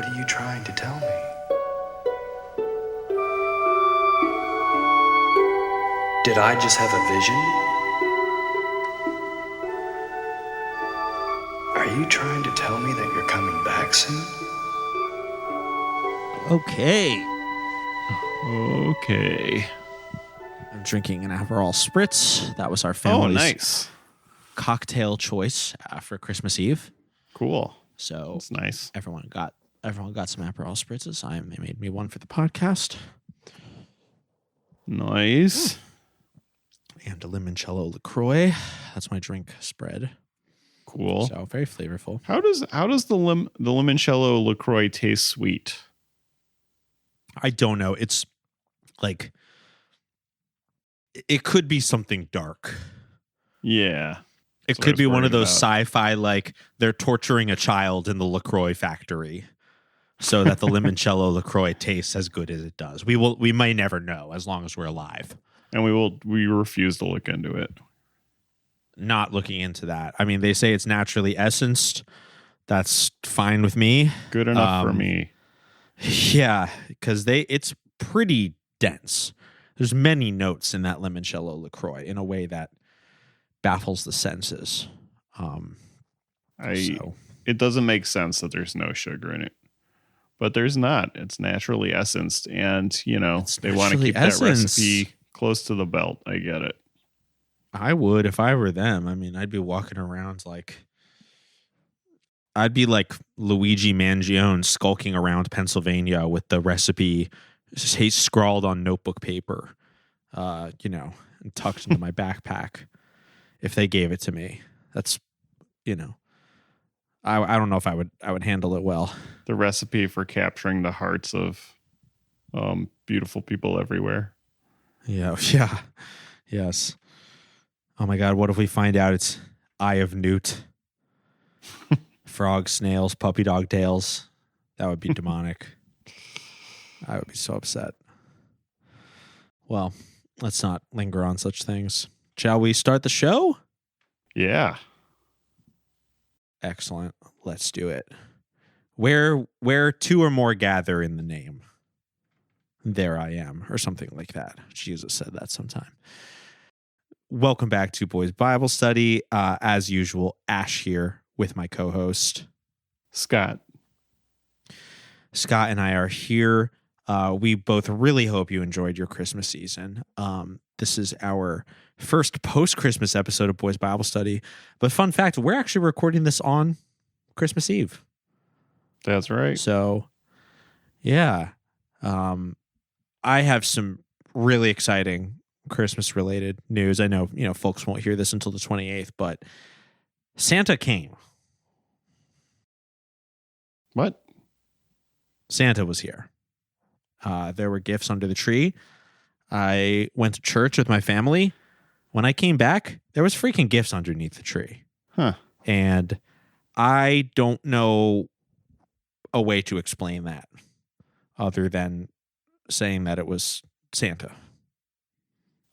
are you trying to tell me? Did I just have a vision? Are you trying to tell me that you're coming back soon? Okay. Okay. I'm drinking an Aperol Spritz. That was our family's nice. cocktail choice for Christmas Eve. Cool. So That's nice. everyone got some Aperol Spritzes. They made me one for the podcast. Nice. And a limoncello LaCroix. That's my drink spread. Cool. So very flavorful. How does the limoncello LaCroix taste sweet? I don't know. It's like it could be something dark. Yeah. It That's what I could was be one worried of those about. sci-fi, like they're torturing a child in the LaCroix factory so that the limoncello LaCroix tastes as good as it does. We may never know as long as we're alive. And we refuse to look into it. Not looking into that. I mean, they say it's naturally essenced. That's fine with me. Good enough for me. Yeah, because it's pretty dense. There's many notes in that limoncello LaCroix in a way that baffles the senses. It doesn't make sense that there's no sugar in it. But there's not. It's naturally essenced. And, they want to keep that recipe close to the belt. I get it. I would if I were them. I mean, I'd be walking around I'd be like Luigi Mangione skulking around Pennsylvania with the recipe scrawled on notebook paper, and tucked into my backpack if they gave it to me. That's, I don't know if I would handle it well. The recipe for capturing the hearts of beautiful people everywhere. Yeah. Yes. Oh my God, what if we find out it's Eye of Newt? Frogs, snails, puppy dog tails. That would be demonic. I would be so upset. Well, let's not linger on such things. Shall we start the show? Yeah. Excellent. Let's do it. Where two or more gather in the name, there I am, or something like that. Jesus said that sometime. Welcome back to Boys Bible Study. As usual, Ash here with my co-host Scott. Scott and I are here. We both really hope you enjoyed your Christmas season. This is our first post-Christmas episode of Boys Bible Study. But fun fact, we're actually recording this on Christmas Eve. That's right. So, yeah. I have some really exciting Christmas-related news. I know, folks won't hear this until the 28th, but Santa came. What? Santa was here. There were gifts under the tree. I went to church with my family. When I came back, there was freaking gifts underneath the tree. Huh. And I don't know a way to explain that other than saying that it was Santa.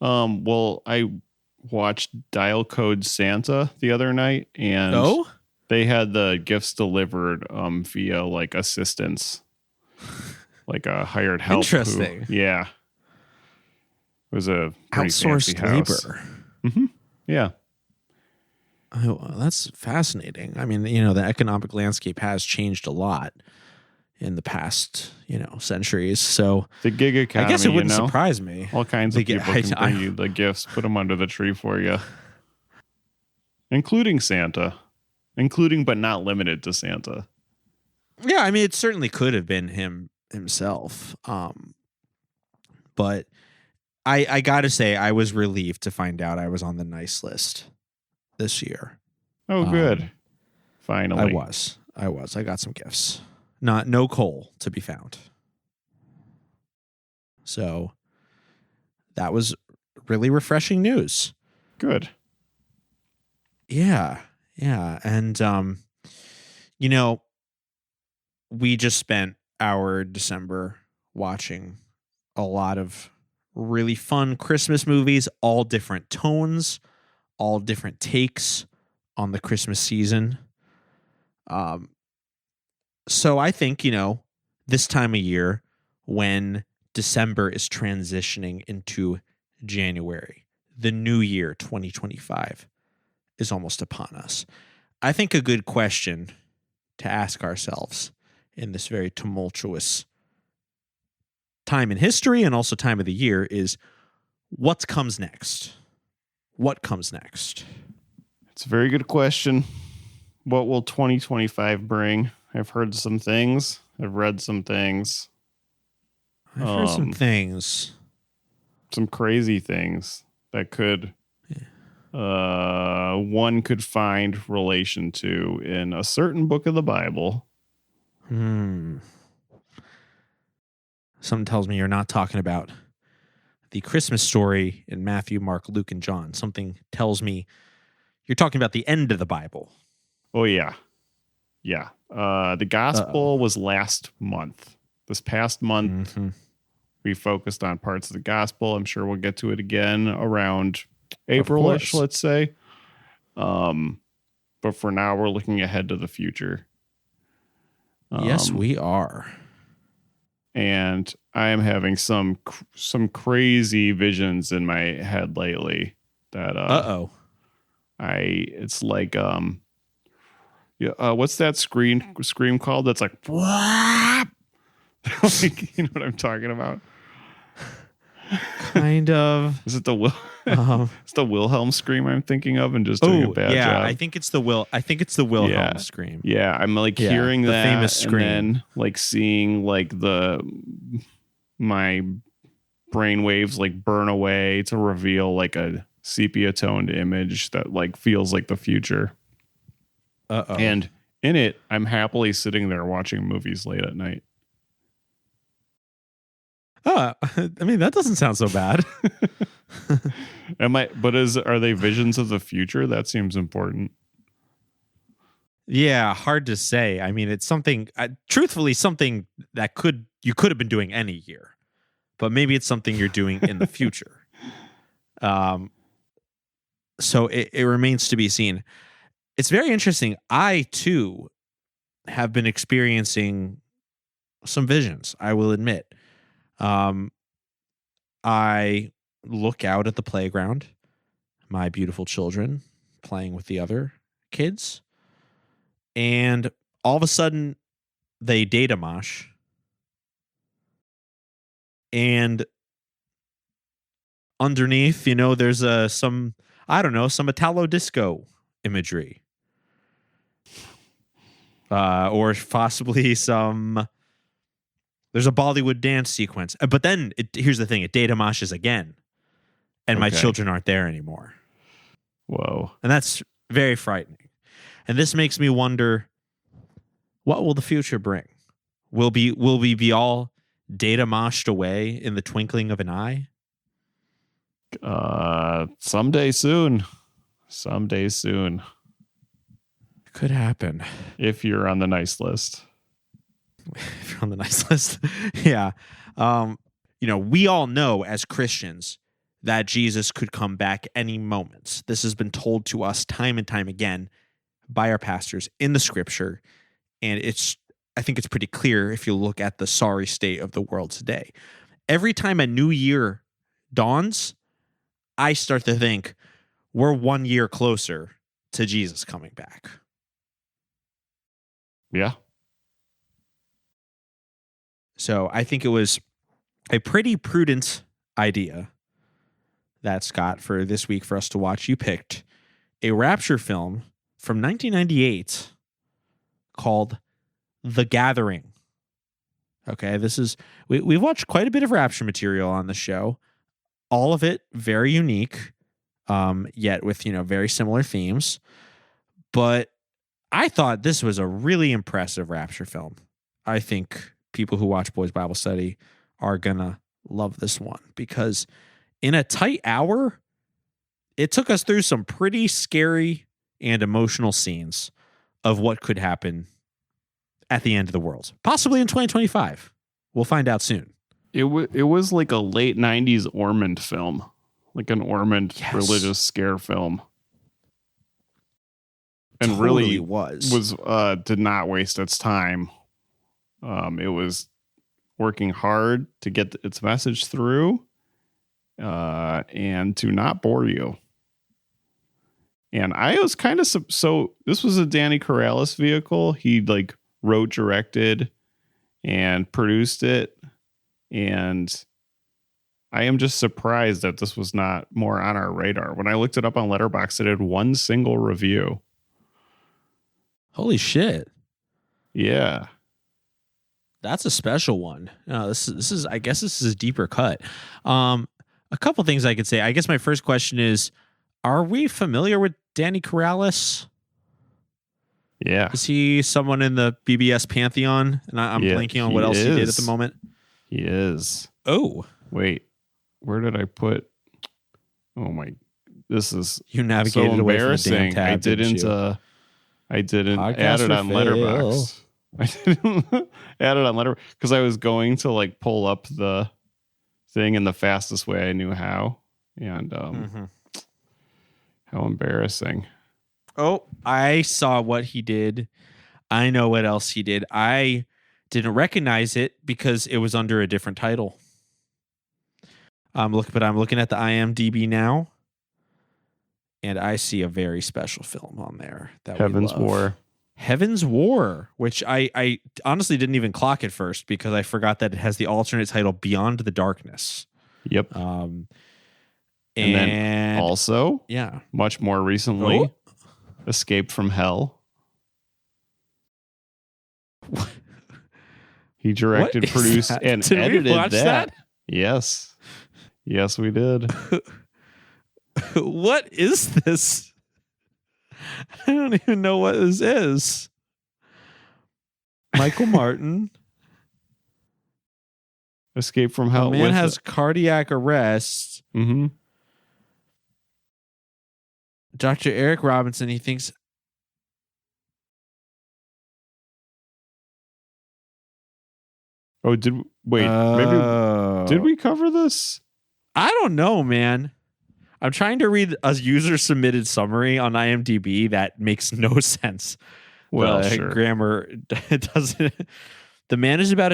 Well, I watched Dial Code Santa the other night, and they had the gifts delivered via like assistants, like a hired help. Interesting. Yeah. It was a pretty outsourced fancy house. labor. Mm-hmm. Yeah. Oh, that's fascinating. I mean, the economic landscape has changed a lot in the past, centuries. So the gig economy, I guess it wouldn't surprise me. All kinds of people can bring you the gifts, put them under the tree for you, including Santa, including but not limited to Santa. Yeah, I mean, it certainly could have been himself. But I got to say, I was relieved to find out I was on the nice list this year. Oh, good. Finally. I was. I got some gifts. No coal to be found. So that was really refreshing news. Good. Yeah. And, we just spent our December watching a lot of really fun Christmas movies, all different tones, all different takes on the Christmas season. So I think, this time of year when December is transitioning into January. The new year, 2025, is almost upon us. I think a good question to ask ourselves in this very tumultuous time in history and also time of the year is, what comes next? What comes next? It's a very good question. What will 2025 bring? I've heard some things. I've read some things. I've heard some things. Some crazy things that could one could find relation to in a certain book of the Bible. Something tells me you're not talking about the Christmas story in Matthew, Mark, Luke, and John. Something tells me you're talking about the end of the Bible. Oh, yeah. Yeah. The gospel was last month. This past month, we focused on parts of the gospel. I'm sure we'll get to it again around April-ish, let's say. But for now, we're looking ahead to the future. Yes, we are. And I am having some crazy visions in my head lately. That it's like what's that scream called? That's like, like, you know what I'm talking about? Kind of. Is it it's the Wilhelm scream I'm thinking of, and just doing a bad job? I think it's the Wilhelm scream. Yeah, I'm like hearing the that famous scream, and then like seeing like my brain waves like burn away to reveal like a sepia toned image that like feels like the future. And in it, I'm happily sitting there watching movies late at night. I mean, that doesn't sound so bad. Are they visions of the future? That seems important. Yeah, hard to say. I mean, it's something, truthfully, something that you could have been doing any year, but maybe it's something you're doing in the future. So it remains to be seen. It's very interesting. I too have been experiencing some visions, I will admit. I look out at the playground, my beautiful children playing with the other kids, and all of a sudden they data mosh, and underneath, there's some Italo disco imagery, or possibly there's a Bollywood dance sequence. But then here's the thing: it data moshes again, and my children aren't there anymore. Whoa. And that's very frightening. And this makes me wonder, what will the future bring? Will we be all data moshed away in the twinkling of an eye? Someday soon. Someday soon. It could happen. If you're on the nice list. If you're on the nice list. Yeah. We all know as Christians that Jesus could come back any moment. This has been told to us time and time again by our pastors in the scripture. And I think it's pretty clear if you look at the sorry state of the world today. Every time a new year dawns, I start to think we're 1 year closer to Jesus coming back. Yeah. So I think it was a pretty prudent idea that, Scott, for this week for us to watch, you picked a Rapture film from 1998 called The Gathering. Okay, we've watched quite a bit of Rapture material on the show. All of it very unique, yet with, very similar themes. But I thought this was a really impressive Rapture film. I think people who watch Boys Bible Study are going to love this one because in a tight hour, it took us through some pretty scary and emotional scenes of what could happen at the end of the world, possibly in 2025. We'll find out soon. It was like a late 90s Ormond film, like an Ormond religious scare film. And totally really did not waste its time. It was working hard to get its message through, and to not bore you. And I was kind of so this was a Danny Corrales vehicle. He like wrote, directed, and produced it. And I am just surprised that this was not more on our radar. When I looked it up on Letterboxd, it had one single review. Holy shit. Yeah. That's a special one. No, this is I guess this is a deeper cut. A couple things I could say. I guess my first question is, are we familiar with Danny Corrales? Yeah. Is he someone in the BBS pantheon? And I'm blanking on what else he did at the moment. He is. Oh. Wait. Where did I put? Oh my! This is you navigated so away from the damn embarrassing. tab, I didn't Podcast add it on fail. Letterboxd. I didn't add it on Letterboxd because I was going to like pull up the thing in the fastest way I knew how, and how embarrassing. Oh, I saw what he did. I know what else he did. I didn't recognize it because it was under a different title. I'm looking at the IMDb now, and I see a very special film on there. That Heaven's War. Heaven's War, which I honestly didn't even clock at first because I forgot that it has the alternate title Beyond the Darkness. Yep. And then also, yeah, much more recently, Escape from Hell. He directed, produced, and Did edited we watch that? Yes. Yes, we did. What is this? I don't even know what this is. Michael Martin. Escape from Hell. A man has cardiac arrest. Mm-hmm. Dr. Eric Robinson, he thinks. Oh, maybe did we cover this? I don't know, man. I'm trying to read a user submitted summary on IMDb that makes no sense. Well, the sure. Grammar doesn't. The man is about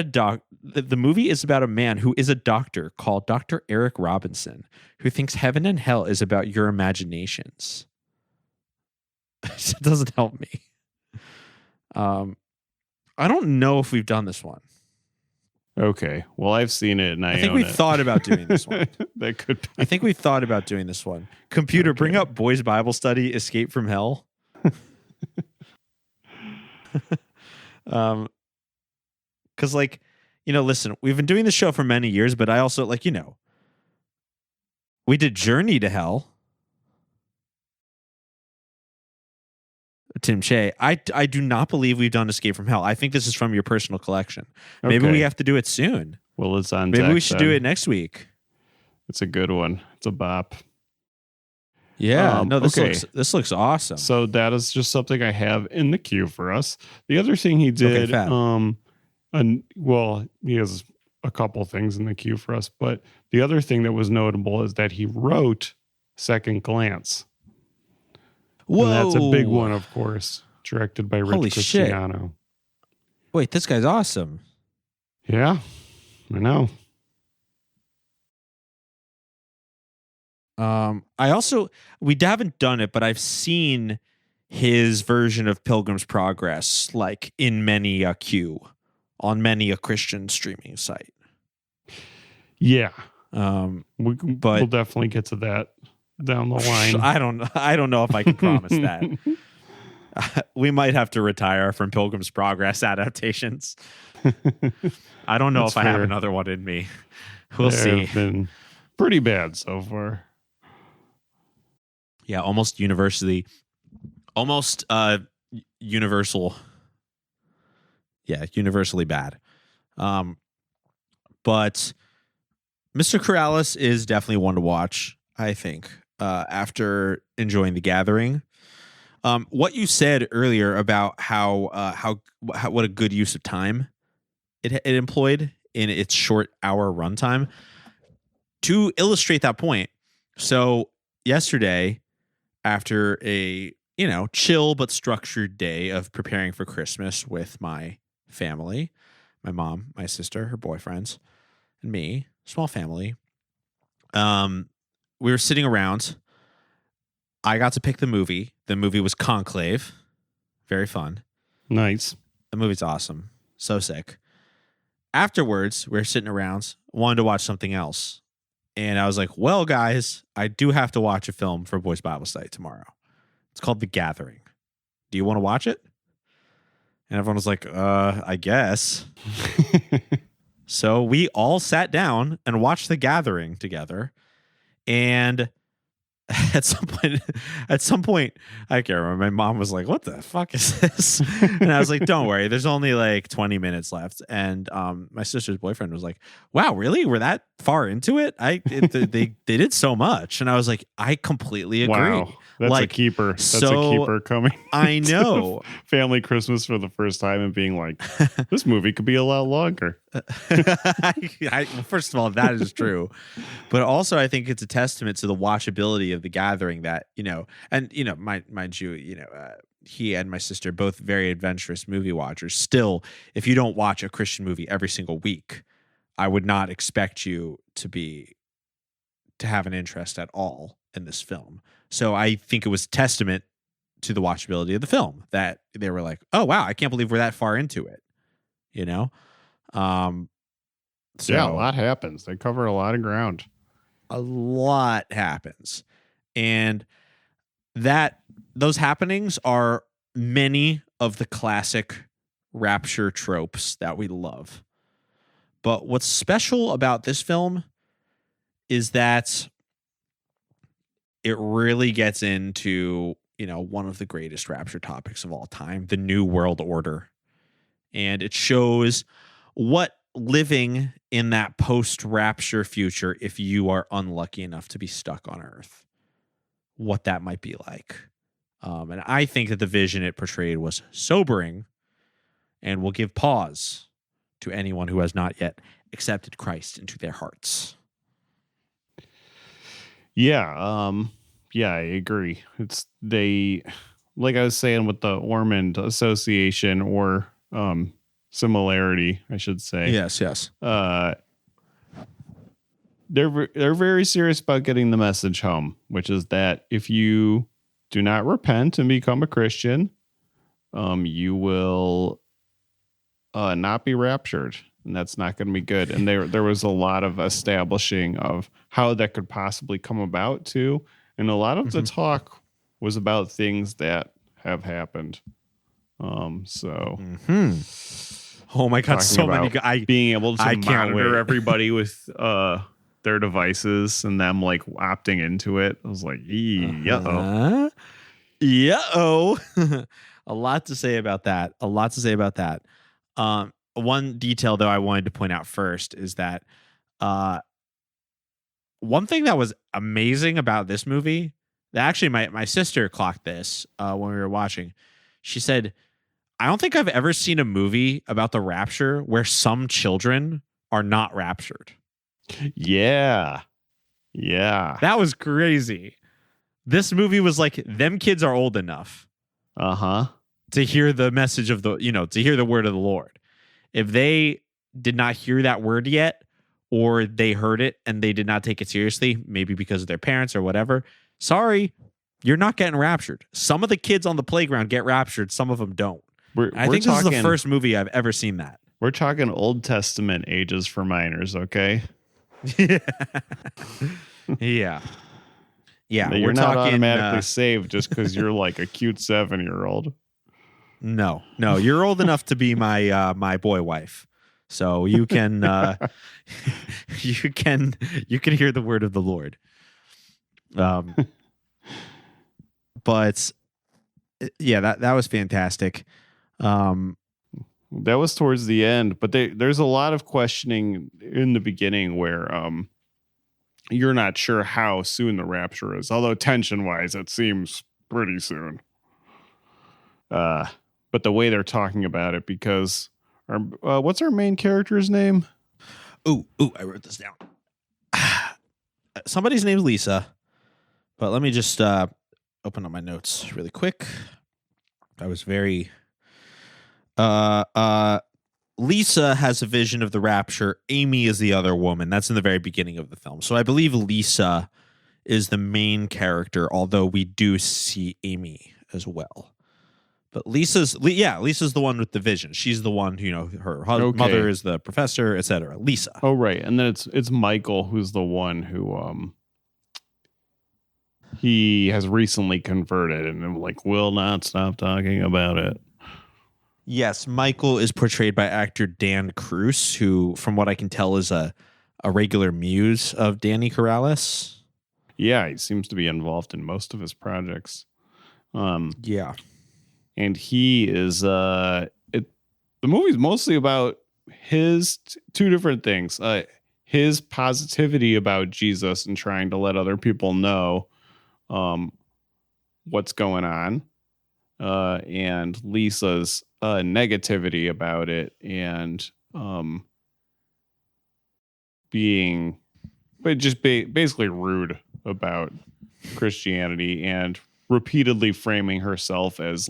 the movie is about a man who is a doctor called Dr. Eric Robinson, who thinks heaven and hell is about your imaginations. It doesn't help me. I don't know if we've done this one. Okay. Well, I've seen it, and I think own we've it. thought about doing this one. That could be. I think we've thought about doing this one. Computer, bring up Boys Bible Study, Escape from Hell. Because, like, listen, we've been doing this show for many years, but I also, like, we did Journey to Hell. Tim Shea. I do not believe we've done Escape from Hell. I think this is from your personal collection. Maybe we have to do it soon. Well, it's on Maybe deck, we should do it next week. It's a good one. It's a bop. Yeah. okay. This looks awesome. So that is just something I have in the queue for us. The other thing he did, he has a couple things in the queue for us, but the other thing that was notable is that he wrote Second Glance. Whoa. And that's a big one, of course, directed by Rich Cristiano. Wait, this guy's awesome. Yeah, I know. We haven't done it, but I've seen his version of Pilgrim's Progress, like in many a queue on many a Christian streaming site. Yeah. We'll definitely get to that down the line. I don't know if I can promise that. We might have to retire from Pilgrim's Progress adaptations. I don't know That's if I have fair. another one in me. We'll see. They've been pretty bad so far. Yeah, almost universal. Yeah, universally bad. But Mr. Corrales is definitely one to watch, I think, after enjoying The Gathering. What you said earlier about how what a good use of time it employed in its short hour runtime, to illustrate that point. So yesterday, after a chill but structured day of preparing for Christmas with my family, my mom, my sister, her boyfriends, and me, small family. We were sitting around. I got to pick the movie. The movie was Conclave. Very fun. Nice. The movie's awesome. So sick. Afterwards, we were sitting around, wanted to watch something else. And I was like, well, guys, I do have to watch a film for Boys Bible Study tomorrow. It's called The Gathering. Do you want to watch it? And everyone was like, I guess. So we all sat down and watched The Gathering together. And at some point, I can't remember. My mom was like, "What the fuck is this?" And I was like, "Don't worry, there's only like 20 minutes left." And my sister's boyfriend was like, "Wow, really? We're that far into it? They did so much." And I was like, "I completely agree." Wow, that's like, a keeper. That's so, a keeper coming. I know. Family Christmas for the first time and being like, "This movie could be a lot longer." Well, first of all, that is true, but also I think it's a testament to the watchability of The Gathering that, mind you, he and my sister, both very adventurous movie watchers. Still, if you don't watch a Christian movie every single week, I would not expect you to have an interest at all in this film. So I think it was a testament to the watchability of the film that they were like, "Oh wow, I can't believe we're that far into it," So yeah, a lot happens. They cover a lot of ground. A lot happens. And those happenings are many of the classic rapture tropes that we love. But what's special about this film is that it really gets into, one of the greatest rapture topics of all time, the New World Order. And it shows what living in that post-rapture future, if you are unlucky enough to be stuck on Earth, what that might be like. And I think that the vision it portrayed was sobering and will give pause to anyone who has not yet accepted Christ into their hearts. Yeah, I agree. Like I was saying with the Ormond Association or similarity, I should say. Yes. They're very serious about getting the message home, which is that if you do not repent and become a Christian, you will not be raptured, and that's not going to be good. And there was a lot of establishing of how that could possibly come about too, and a lot of the talk was about things that have happened. Oh my God, so many guys being able to monitor everybody with their devices and them like opting into it. I was like, yeah. A lot to say about that. One detail though I wanted to point out first is that one thing that was amazing about this movie, that actually my sister clocked this when we were watching. She said, "I don't think I've ever seen a movie about the rapture where some children are not raptured." Yeah. That was crazy. This movie was like, them kids are old enough to hear the message of to hear the word of the Lord. If they did not hear that word yet, or they heard it and they did not take it seriously, maybe because of their parents or whatever, sorry, you're not getting raptured. Some of the kids on the playground get raptured. Some of them don't. I think this is the first movie I've ever seen that. We're talking Old Testament ages for minors, okay? Yeah. You're not automatically saved just because you're like a cute 7-year-old. No, you're old enough to be my boy wife, so you can you can hear the word of the Lord. But yeah, that was fantastic. That was towards the end, but there's a lot of questioning in the beginning where you're not sure how soon the rapture is, although tension-wise, it seems pretty soon. But the way they're talking about it, because what's our main character's name? Ooh, I wrote this down. Somebody's name's Lisa, but let me just open up my notes really quick. I was very Lisa has a vision of the rapture. Amy is the other woman. That's in the very beginning of the film. So I believe Lisa is the main character, although we do see Amy as well. But Lisa's the one with the vision. She's the one who, her mother is the professor, etc. Lisa. Oh, right. And then it's Michael who's the one who he has recently converted and will not stop talking about it. Yes, Michael is portrayed by actor Dan Cruz, who, from what I can tell, is a regular muse of Danny Corrales. Yeah, he seems to be involved in most of his projects. Yeah. And he is the movie's mostly about his two different things. His positivity about Jesus and trying to let other people know what's going on. And Lisa's negativity about it and being basically rude about Christianity and repeatedly framing herself as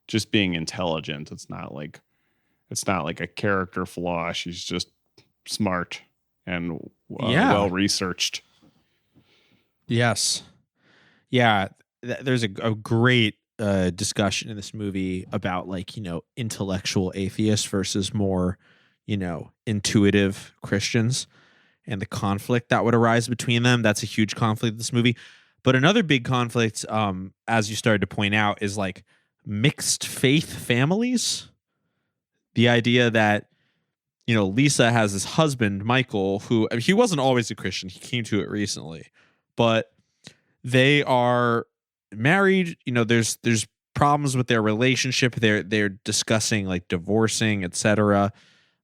just being intelligent. It's not like a character flaw. She's just smart and well researched. Yes. Yeah. There's a great discussion in this movie about intellectual atheists versus more intuitive Christians and the conflict that would arise between them. That's a huge conflict in this movie. But another big conflict, as you started to point out, is mixed faith families. The idea that Lisa has this husband, Michael, who he wasn't always a Christian. He came to it recently, but they are married. There's problems with their relationship. They're discussing divorcing, etc.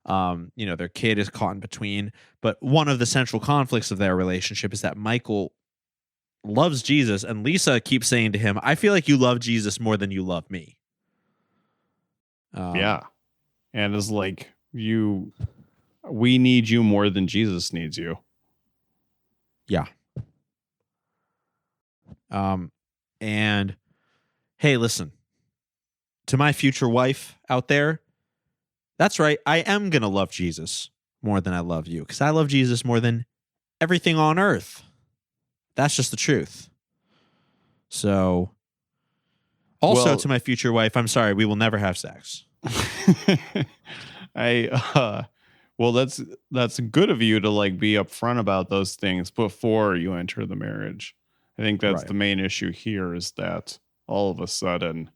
Their kid is caught in between. But one of the central conflicts of their relationship is that Michael loves Jesus, and Lisa keeps saying to him, "I feel like you love Jesus more than you love me." Yeah, and it's we need you more than Jesus needs you. Yeah. And hey, listen, to my future wife out there, that's right. I am going to love Jesus more than I love you, because I love Jesus more than everything on earth. That's just the truth. So also to my future wife, I'm sorry, we will never have sex. That's good of you to be upfront about those things before you enter the marriage. I think that's the main issue here, is that all of a sudden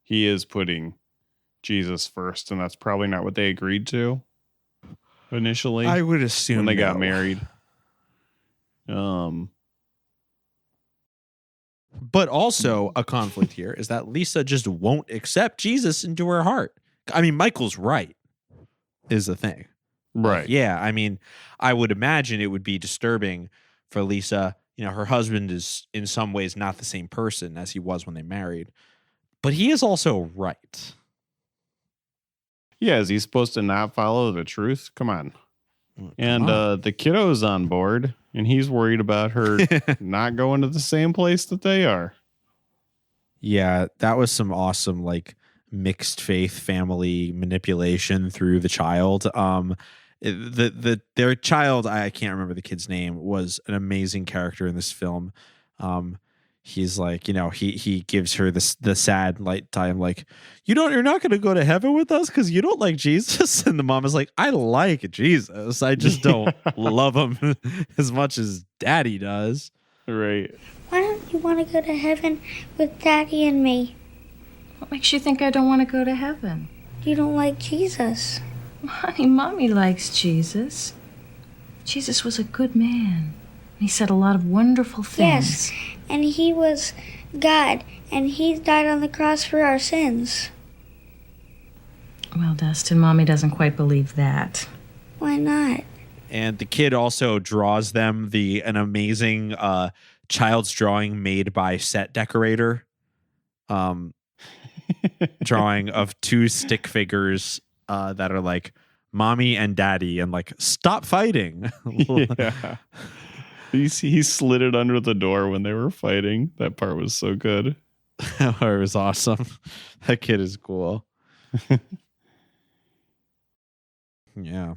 he is putting Jesus first, and that's probably not what they agreed to initially. I would assume when they got married. But also a conflict here is that Lisa just won't accept Jesus into her heart. I mean, Michael's right, is the thing. Right. Yeah. I mean, I would imagine it would be disturbing for Lisa. Her husband is in some ways not the same person as he was when they married, but he is also right. Yeah. Is he supposed to not follow the truth? Come on. The kiddo's on board, and he's worried about her not going to the same place that they are. Yeah, that was some awesome mixed faith family manipulation through the child. Their child, I can't remember the kid's name, was an amazing character in this film. He's he gives her the sad light time, you're not going to go to heaven with us because you don't like Jesus. And the mom is I like Jesus. I just don't love him as much as Daddy does. Right. Why don't you want to go to heaven with Daddy and me? What makes you think I don't want to go to heaven? You don't like Jesus. Honey, Mommy likes Jesus. Jesus was a good man. He said a lot of wonderful things. Yes, and he was God, and he died on the cross for our sins. Well, Dustin, Mommy doesn't quite believe that. Why not? And the kid also draws them an amazing child's drawing made by set decorator. Drawing of two stick figures that are Mommy and Daddy, and stop fighting. Yeah. He slid it under the door when they were fighting. That part was so good. It was awesome. That kid is cool. Yeah.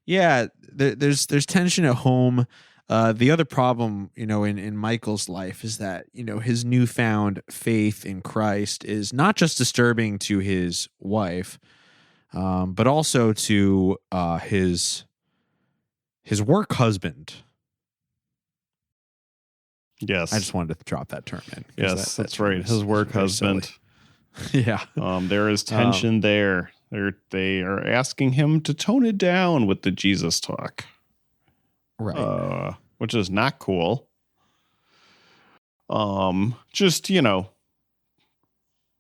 Yeah, there's tension at home. The other problem, in Michael's life is that, his newfound faith in Christ is not just disturbing to his wife, but also to his work husband. Yes. I just wanted to drop that term in. Yes, that's right. His work husband. Yeah. There is tension there. They are asking him to tone it down with the Jesus talk. Right. Which is not cool. Just,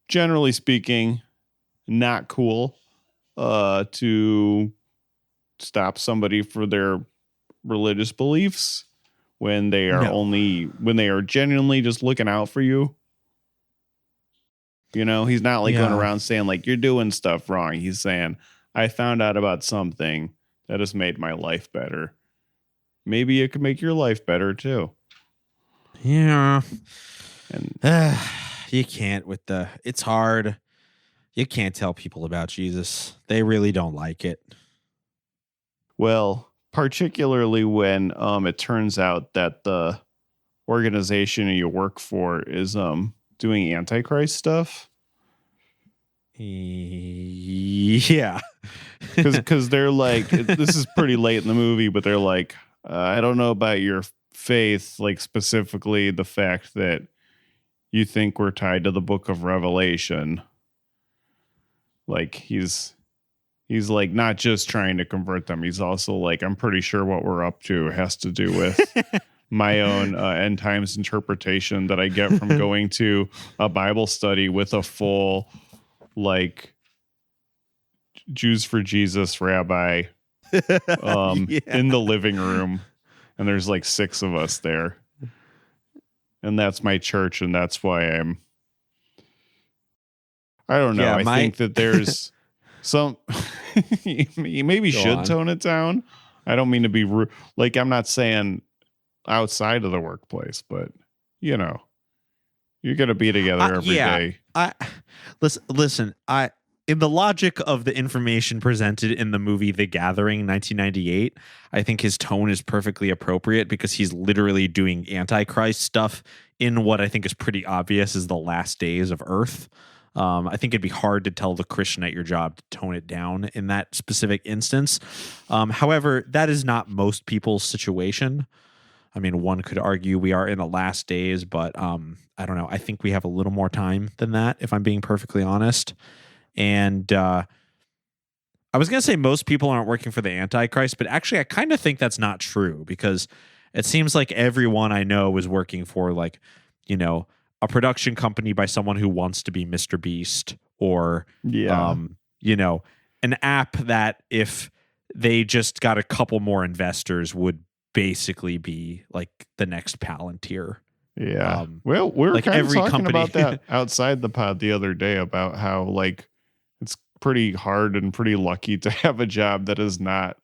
generally speaking, not cool to stop somebody for their religious beliefs when they are when they are genuinely just looking out for you. He's not like going around saying like you're doing stuff wrong. He's saying, I found out about something that has made my life better. Maybe it could make your life better too. Yeah. And you can't it's hard. You can't tell people about Jesus. They really don't like it. Well, particularly when it turns out that the organization you work for is doing Antichrist stuff. Yeah. Because they're like, this is pretty late in the movie, but they're like, I don't know about your faith, like specifically the fact that you think we're tied to the book of Revelation. Like he's like not just trying to convert them. He's also like, I'm pretty sure what we're up to has to do with my own end times interpretation that I get from going to a Bible study with a full like Jews for Jesus rabbi in the living room. And there's like 6 of us there. And that's my church. And that's why I don't know. Yeah, I think that there's some, you maybe should tone it down. I don't mean to be rude. Like, I'm not saying outside of the workplace, but you're going to be together every day. Listen, in the logic of the information presented in the movie The Gathering 1998, I think his tone is perfectly appropriate because he's literally doing Antichrist stuff in what I think is pretty obvious is the last days of Earth. I think it'd be hard to tell the Christian at your job to tone it down in that specific instance. However, that is not most people's situation. I mean, one could argue we are in the last days, but I don't know. I think we have a little more time than that, if I'm being perfectly honest. And I was going to say most people aren't working for the Antichrist, but actually I kind of think that's not true because it seems like everyone I know is working for like, a production company by someone who wants to be Mr. Beast or, an app that if they just got a couple more investors would basically be like the next Palantir. Yeah. Well, we were like kind of every talking company about that outside the pod the other day about how like it's pretty hard and pretty lucky to have a job that is not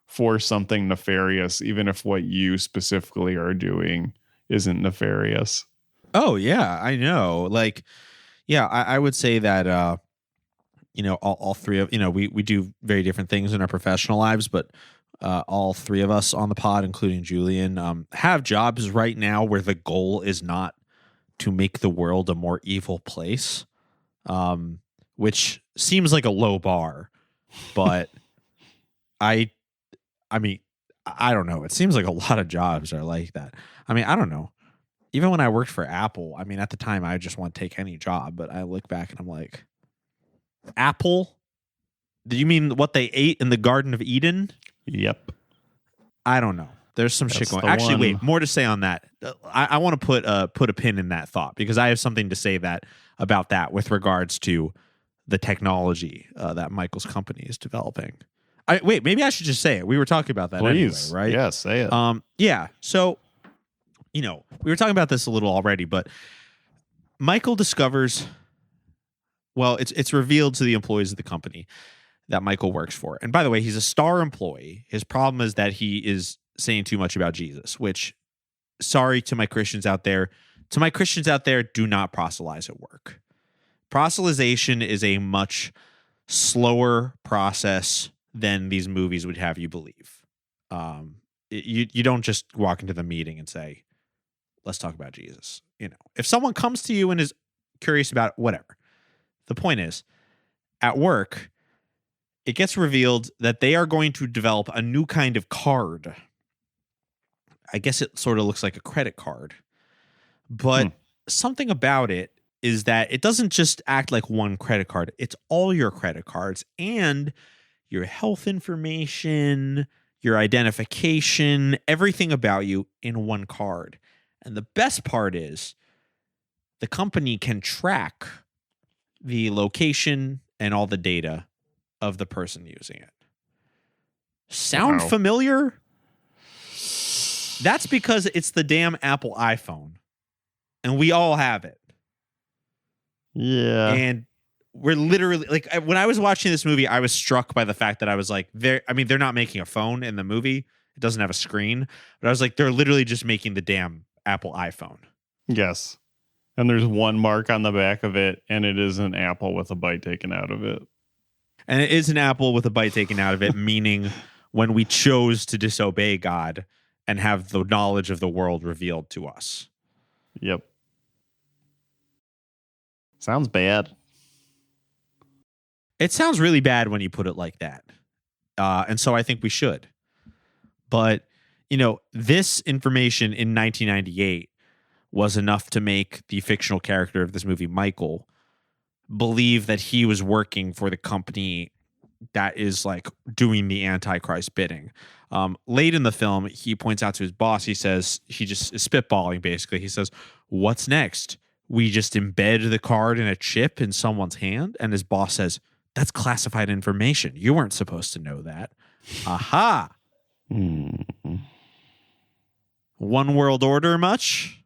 for something nefarious, even if what you specifically are doing isn't nefarious. Oh yeah, I know. Like, yeah, I would say that, all 3 of, we do very different things in our professional lives, but all 3 of us on the pod, including Julian, have jobs right now where the goal is not to make the world a more evil place, which seems like a low bar, but I mean, I don't know. It seems like a lot of jobs are like that. I mean, I don't know. Even when I worked for Apple, I mean, at the time, I just want to take any job, but I look back and I'm like, Apple? Do you mean what they ate in the Garden of Eden? Yep. I don't know. There's some shit going. the Actually, one. wait, more to say on that. I want to put a pin in that thought because I have something to say about that with regards to the technology that Michael's company is developing. Wait, maybe I should just say it. We were talking about that Please. anyway, right? Yeah, say it. Yeah. So, we were talking about this a little already, but Michael discovers, well, it's revealed to the employees of the company that Michael works for. And by the way, he's a star employee. His problem is that he is saying too much about Jesus, which, sorry to my Christians out there. To my Christians out there, do not proselytize at work. Proselytization is a much slower process than these movies would have you believe. You don't just walk into the meeting and say, let's talk about Jesus. You know, if someone comes to you and is curious about it, whatever. The point is, at work, it gets revealed that they are going to develop a new kind of card. I guess it sort of looks like a credit card. But something about it is that it doesn't just act like one credit card. It's all your credit cards and your health information, your identification, everything about you in one card. And the best part is the company can track the location and all the data of the person using it. Sound familiar? That's because it's the damn Apple iPhone. And we all have it. Yeah. And we're literally like, when I was watching this movie, I was struck by the fact that I was like, they're not making a phone in the movie. It doesn't have a screen. But I was like, they're literally just making the damn Apple iPhone. Yes. And there's one mark on the back of it, and it is an apple with a bite taken out of it. And it is an apple with a bite taken out of it, meaning when we chose to disobey God and have the knowledge of the world revealed to us. Yep. Sounds bad. It sounds really bad when you put it like that. And so I think we should. But, you know, this information in 1998 was enough to make the fictional character of this movie, Michael, believe that he was working for the company that is like doing the Antichrist bidding. Late in the film, he points out to his boss, he says, he just is spitballing basically. He says, what's next? We just embed the card in a chip in someone's hand? And his boss says, that's classified information. You weren't supposed to know that. Aha. One World Order much?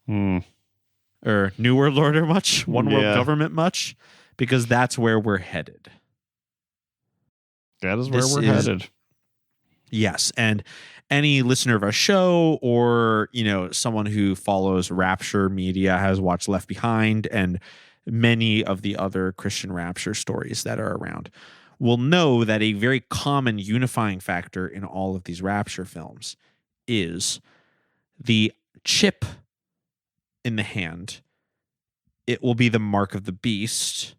Or New World Order much? One World Government much? Because that's where we're headed. That is where we're headed. Yes. And any listener of our show or, you know, someone who follows Rapture media has watched Left Behind and many of the other Christian Rapture stories that are around will know that a very common unifying factor in all of these Rapture films is the chip in the hand. It will be the mark of the beast.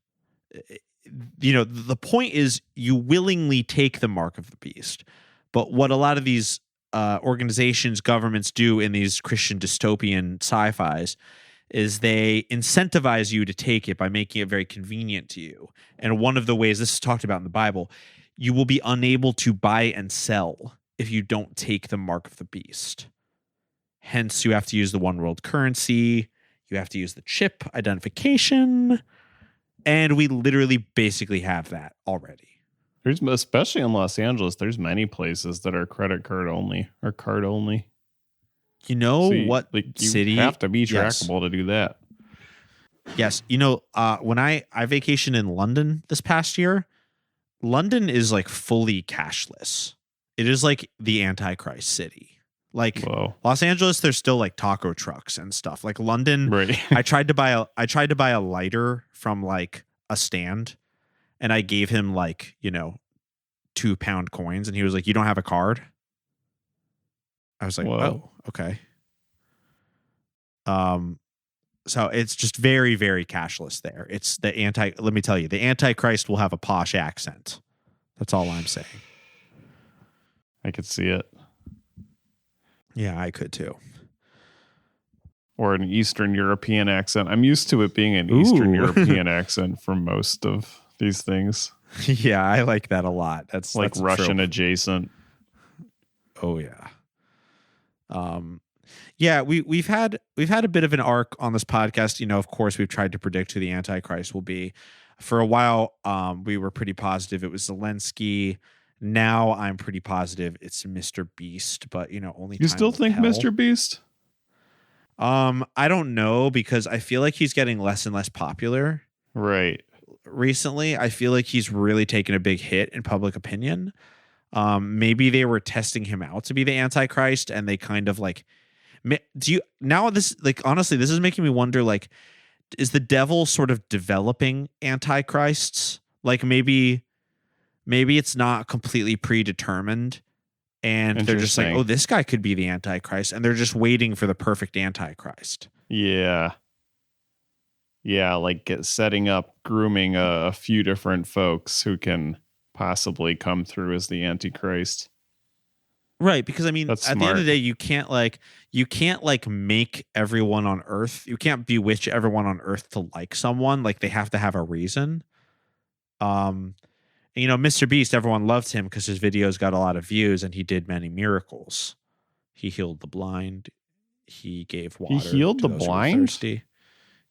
You know, the point is you willingly take the mark of the beast. But what a lot of these organizations, governments do in these Christian dystopian sci-fis is they incentivize you to take it by making it very convenient to you. And one of the ways, this is talked about in the Bible, you will be unable to buy and sell if you don't take the mark of the beast. Hence, you have to use the one world currency. You have to use the chip identification. And we literally basically have that already. There's, especially in Los Angeles, there's many places that are credit card only or card only. You know what you city? You have to be trackable to do that. Yes. You know, when I vacationed in London this past year, London is like fully cashless. It is like the Antichrist city. Like Los Angeles, there's still like taco trucks and stuff. Like London, right. I tried to buy a lighter from like a stand, and I gave him like, you know, 2 pound coins, and he was like, "You don't have a card?" I was like, "Oh, okay." So it's just very, very cashless there. It's the let me tell you, the Antichrist will have a posh accent. That's all I'm saying. I could see it. Yeah, I could too. Or an Eastern European accent. I'm used to it being an Eastern European accent for most of these things. Yeah, I like that a lot. That's like that's Russian adjacent. Oh yeah. Yeah, we've had a bit of an arc on this podcast. You know, of course, we've tried to predict who the Antichrist will be. For a while, we were pretty positive it was Zelensky. Now I'm pretty positive it's Mr. Beast, but you know, only you time still will think tell. Mr. Beast? I don't know, because I feel like he's getting less and less popular. Right. Recently, I feel like he's really taken a big hit in public opinion. Maybe they were testing him out to be the Antichrist, and they kind of like, honestly, this is making me wonder, like, is the devil sort of developing antichrists Like maybe it's not completely predetermined, and they're just like, oh, this guy could be the Antichrist, and they're just waiting for the perfect Antichrist. Yeah. Yeah, like setting up, grooming a few different folks who can possibly come through as the Antichrist. Right, because I mean, That's at the end of the day, you can't make everyone on Earth. You can't bewitch everyone on Earth to like someone. Like they have to have a reason. And, Mr. Beast, everyone loved him because his videos got a lot of views, and he did many miracles. He healed the blind. He gave water. He healed to the those who were blind? thirsty.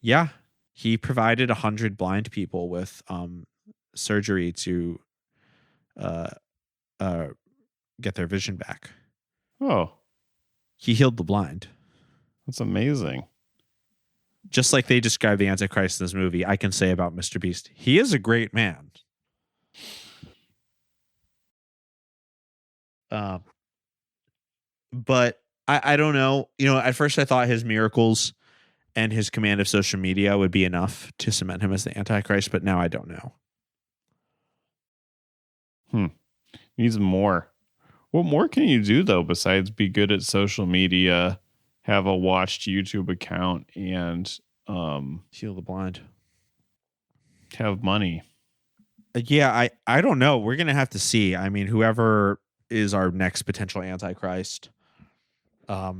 Yeah, he provided 100 blind people with surgery to get their vision back. Oh, he healed the blind. That's amazing. Just like they describe the Antichrist in this movie, I can say about Mr. Beast, he is a great man. But I don't know. At first I thought his miracles and his command of social media would be enough to cement him as the Antichrist, but now I don't know. Needs more. What more can you do, though, besides be good at social media, have a watched YouTube account, and heal the blind? Have money. Yeah, I don't know. We're going to have to see. I mean, whoever is our next potential Antichrist. I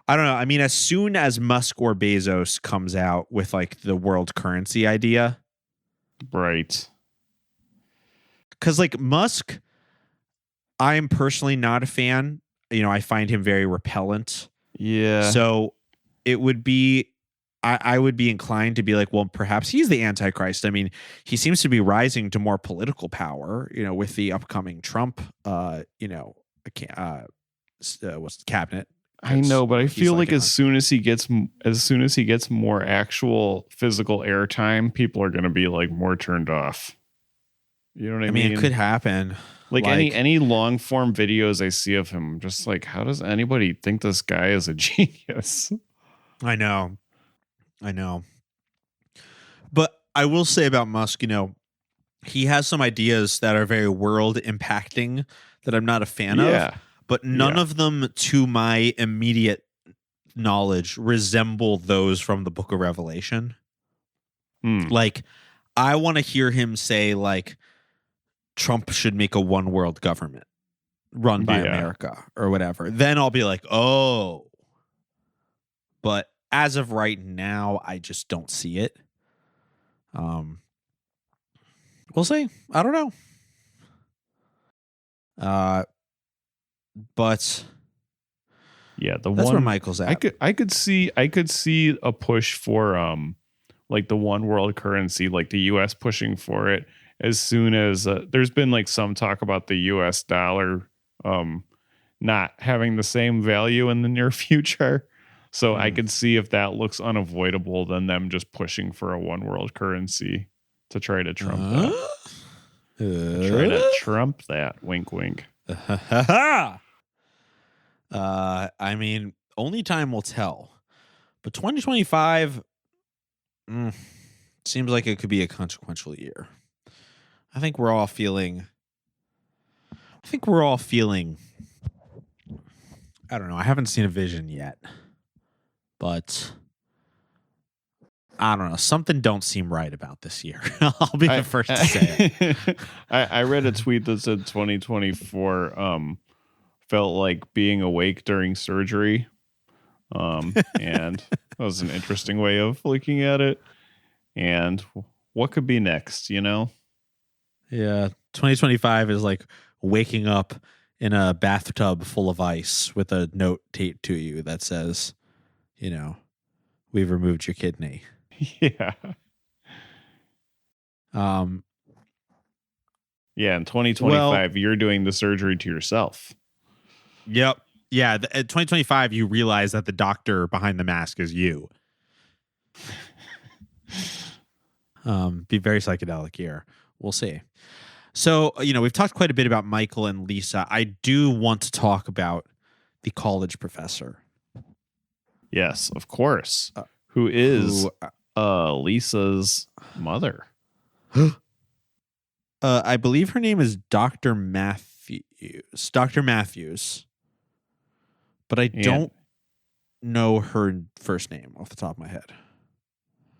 don't know. I mean, as soon as Musk or Bezos comes out with like the world currency idea. Right. Because like Musk, I'm personally not a fan. I find him very repellent. Yeah. So it would be, I would be inclined to be like, well, perhaps he's the Antichrist. I mean, he seems to be rising to more political power, with the upcoming Trump, cabinet. I know, but I feel like as an- soon as he gets more actual physical airtime, people are going to be like more turned off. You know what I mean? It could happen. Like any long form videos I see of him, I'm just like, how does anybody think this guy is a genius? I know. But I will say about Musk, he has some ideas that are very world impacting that I'm not a fan of. But none of them, to my immediate knowledge, resemble those from the Book of Revelation. Like, I want to hear him say, like, Trump should make a one world government run by America or whatever. Then I'll be like, oh. But as of right now, I just don't see it. We'll see. I don't know. But yeah, that's where Michael's at. I could see a push for like the one world currency, like the US pushing for it as soon as there's been like some talk about the US dollar not having the same value in the near future. So I could see if that looks unavoidable, then them just pushing for a one world currency to try to trump that. Try to trump that. Wink, wink. I mean, only time will tell. But 2025 seems like it could be a consequential year. I think we're all feeling I don't know. I haven't seen a vision yet. But I don't know. Something don't seem right about this year. I'll be the first to say it. I read a tweet that said 2024 felt like being awake during surgery. And that was an interesting way of looking at it. And what could be next, Yeah. 2025 is like waking up in a bathtub full of ice with a note taped to you that says, we've removed your kidney. Yeah. Yeah, in 2025, you're doing the surgery to yourself. Yep. Yeah. At 2025, you realize that the doctor behind the mask is you. Be very psychedelic year. We'll see. So, we've talked quite a bit about Michael and Lisa. I do want to talk about the college professor. Yes, of course. Who is Lisa's mother. I believe her name is Dr. Matthews. Dr. Matthews. But I don't know her first name off the top of my head.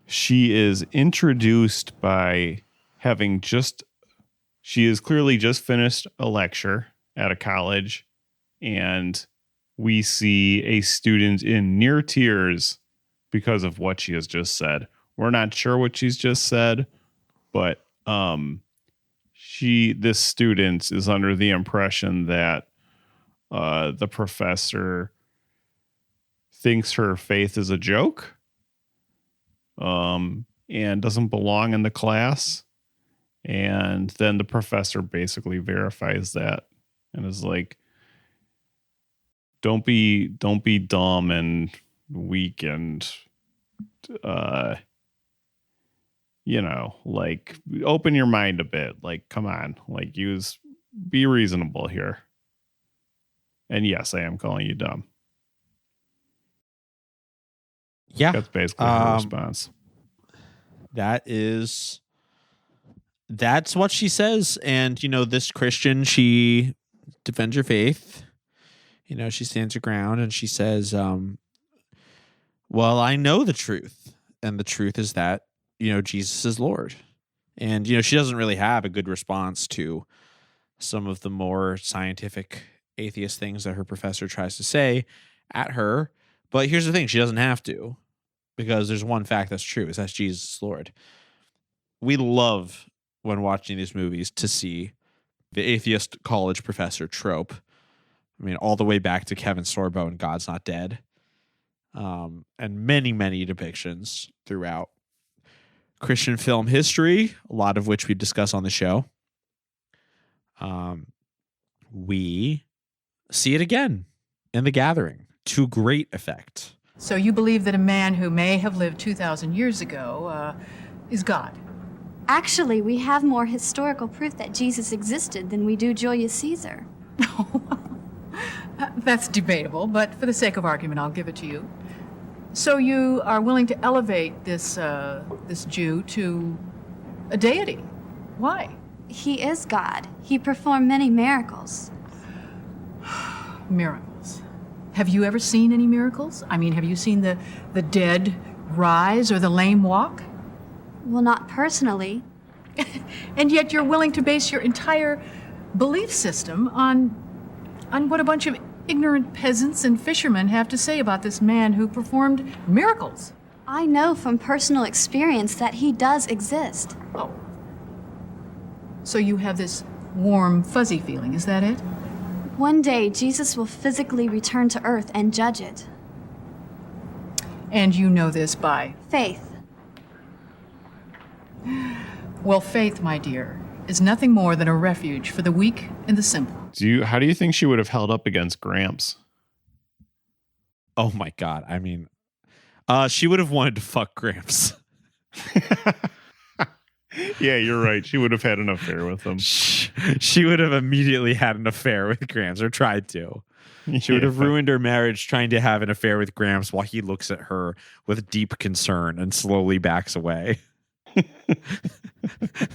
She is introduced by she has clearly just finished a lecture at a college, and we see a student in near tears because of what she has just said. We're not sure what she's just said, but this student is under the impression that the professor thinks her faith is a joke, and doesn't belong in the class. And then the professor basically verifies that and is like, don't be dumb and weak and, like, open your mind a bit. Like, come on, like, be reasonable here. And yes, I am calling you dumb. Yeah. That's basically her response. That's what she says. And, this Christian, she defends her faith. She stands her ground and she says, well, I know the truth. And the truth is that, Jesus is Lord. And, she doesn't really have a good response to some of the more scientific atheist things that her professor tries to say at her. But here's the thing. She doesn't have to, because there's one fact that's true, is that Jesus is Lord. We love, when watching these movies, to see the atheist college professor trope. I mean, all the way back to Kevin Sorbo and God's Not Dead. And many, many depictions throughout Christian film history, a lot of which we discuss on the show. We see it again in The Gathering to great effect. So you believe that a man who may have lived 2,000 years ago is God? Actually, we have more historical proof that Jesus existed than we do Julius Caesar. That's debatable, but for the sake of argument, I'll give it to you. So you are willing to elevate this Jew to a deity. Why? He is God. He performed many miracles. Miracles. Have you ever seen any miracles? I mean, have you seen the dead rise or the lame walk? Well, not personally. And yet you're willing to base your entire belief system on what a bunch of ignorant peasants and fishermen have to say about this man who performed miracles. I know from personal experience that he does exist. Oh. So you have this warm, fuzzy feeling, is that it? One day, Jesus will physically return to earth and judge it. And you know this by? Faith. Well, faith, my dear, is nothing more than a refuge for the weak and the simple. How do you think she would have held up against Gramps? Oh my God. I mean, she would have wanted to fuck Gramps. Yeah, you're right. She would have had an affair with him. She would have immediately had an affair with Gramps, or tried to. She would have ruined her marriage trying to have an affair with Gramps while he looks at her with deep concern and slowly backs away.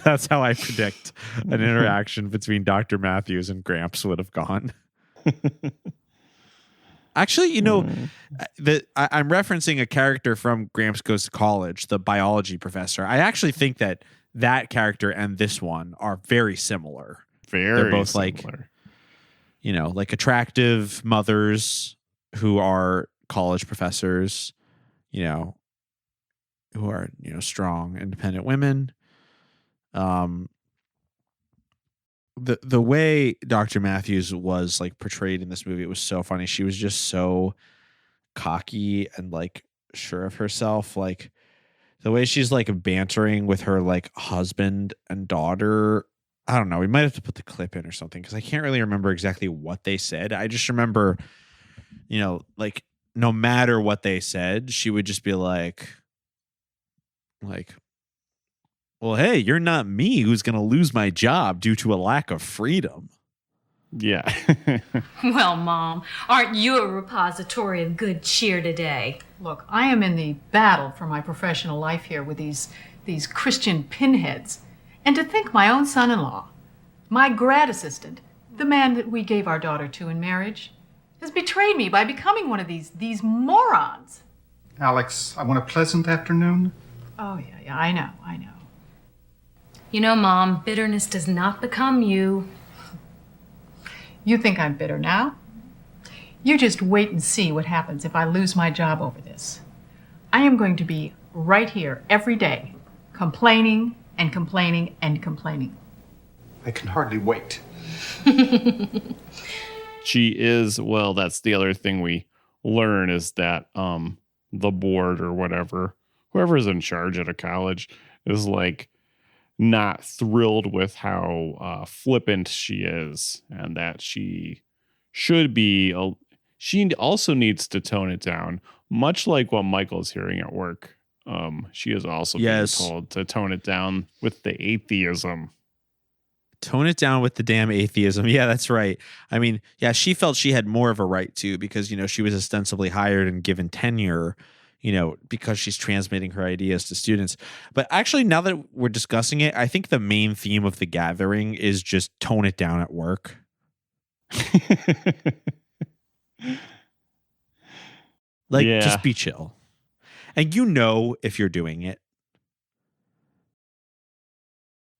That's how I predict an interaction between Dr. Matthews and Gramps would have gone. Actually, I'm referencing a character from Gramps Goes to College, the biology professor. I actually think that character and this one are very similar. They're both similar. like attractive mothers who are college professors, who are, strong, independent women. The way Dr. Matthews was like portrayed in this movie, it was so funny. She was just so cocky and like sure of herself. Like the way she's like bantering with her like husband and daughter. I don't know. We might have to put the clip in or something, because I can't really remember exactly what they said. I just remember, like no matter what they said, she would just be like, well, hey, you're not me who's going to lose my job due to a lack of freedom. Yeah. Well, Mom, aren't you a repository of good cheer today? Look, I am in the battle for my professional life here with these Christian pinheads. And to think my own son-in-law, my grad assistant, the man that we gave our daughter to in marriage, has betrayed me by becoming one of these morons. Alex, I want a pleasant afternoon. Oh, yeah, I know. You know, Mom, bitterness does not become you. You think I'm bitter now? You just wait and see what happens if I lose my job over this. I am going to be right here every day, complaining and complaining and complaining. I can hardly wait. She is, well, that's the other thing we learn is that the board or whatever, whoever's in charge at a college is like not thrilled with how flippant she is, and that she should be, she also needs to tone it down, much like what Michael's hearing at work. She is also being told to tone it down with the atheism. Tone it down with the damn atheism. Yeah, that's right. I mean, yeah, she felt she had more of a right to because, you know, she was ostensibly hired and given tenure, you know, because she's transmitting her ideas to students. But actually, now that we're discussing it, I think the main theme of the gathering is just tone it down at work. Like, just be chill. And you know if you're doing it.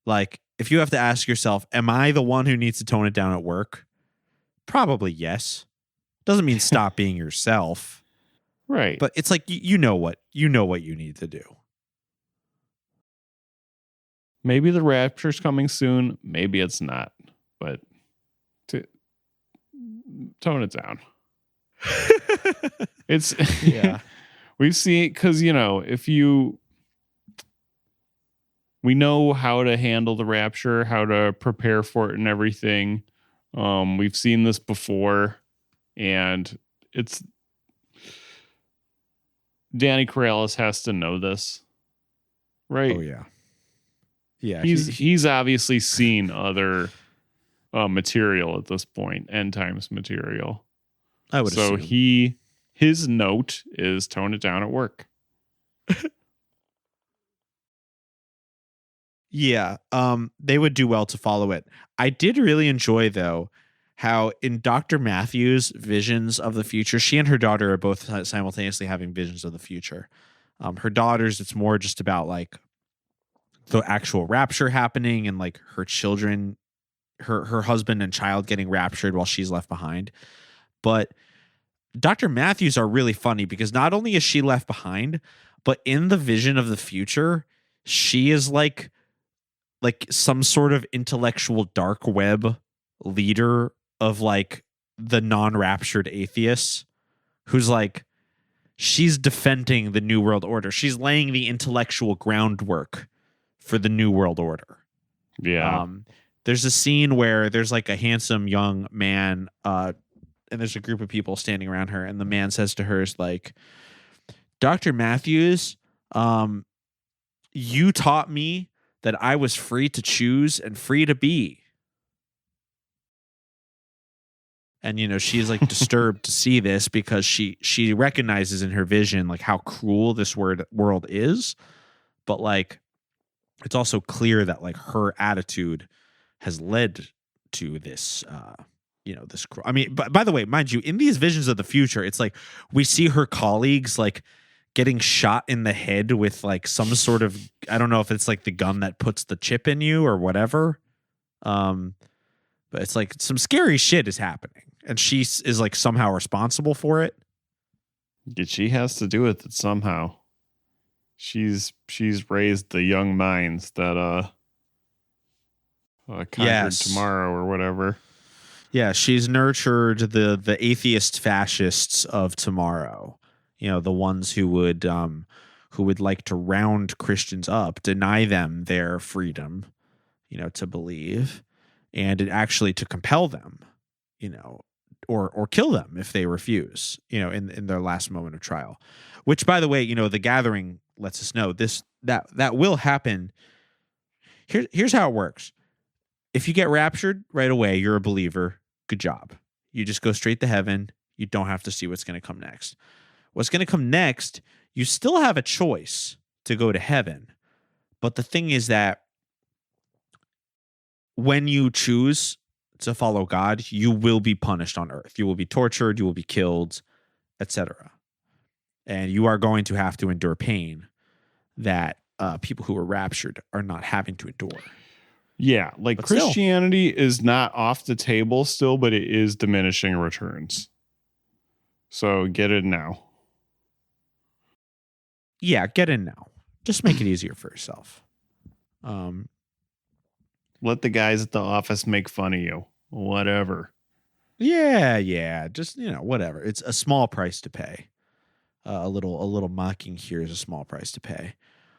Like, if you have to ask yourself, am I the one who needs to tone it down at work? Probably yes. Doesn't mean stop being yourself. Right. But it's like you know what you need to do. Maybe the rapture's coming soon. Maybe it's not. But tone it down. It's yeah. We've seen, because, you know, we know how to handle the rapture, how to prepare for it and everything. We've seen this before, and it's Danny Corrales has to know this, right? Oh yeah. Yeah. He's obviously seen other material at this point, end times material. I would assume. So his note is tone it down at work. Yeah, they would do well to follow it. I did really enjoy, though, how in Dr. Matthews' visions of the future, she and her daughter are both simultaneously having visions of the future. Her daughter's, it's more just about like the actual rapture happening and like her children, her husband and child getting raptured while she's left behind. But Dr. Matthews are really funny because not only is she left behind, but in the vision of the future, she is like some sort of intellectual dark web leader of like the non-raptured atheists who's like, she's defending the New World Order. She's laying the intellectual groundwork for the New World Order. Yeah. There's a scene where there's like a handsome young man, and there's a group of people standing around her, and the man says to her, is like, Dr. Matthews, you taught me that I was free to choose and free to be. And, you know, she's like disturbed to see this because she recognizes in her vision like how cruel this world is. But like, it's also clear that like her attitude has led to this, this. I mean, by the way, mind you, in these visions of the future, it's like we see her colleagues like getting shot in the head with like some sort of, I don't know if it's like the gun that puts the chip in you or whatever. But it's like some scary shit is happening, and she is like somehow responsible for it. She has to do it somehow. She's raised the young minds that conquered tomorrow or whatever. Yeah, she's nurtured the atheist fascists of tomorrow. You know, the ones who would like to round Christians up, deny them their freedom, you know, to believe, and actually to compel them, you know, or kill them if they refuse, you know, in their last moment of trial. Which, by the way, you know, the gathering lets us know that will happen. Here's how it works. If you get raptured right away, you're a believer. Good job. You just go straight to heaven. You don't have to see what's going to come next. What's going to come next, you still have a choice to go to heaven. But the thing is that when you choose to follow God, you will be punished on earth. You will be tortured, you will be killed, etc. And you are going to have to endure pain that people who are raptured are not having to endure. Yeah, like But Christianity is not off the table still, but it is diminishing returns. So get it now. Yeah, get in now. Just make it easier for yourself. Let the guys at the office make fun of you. Whatever. Yeah. Just, whatever. It's a small price to pay. A little mocking here is a small price to pay.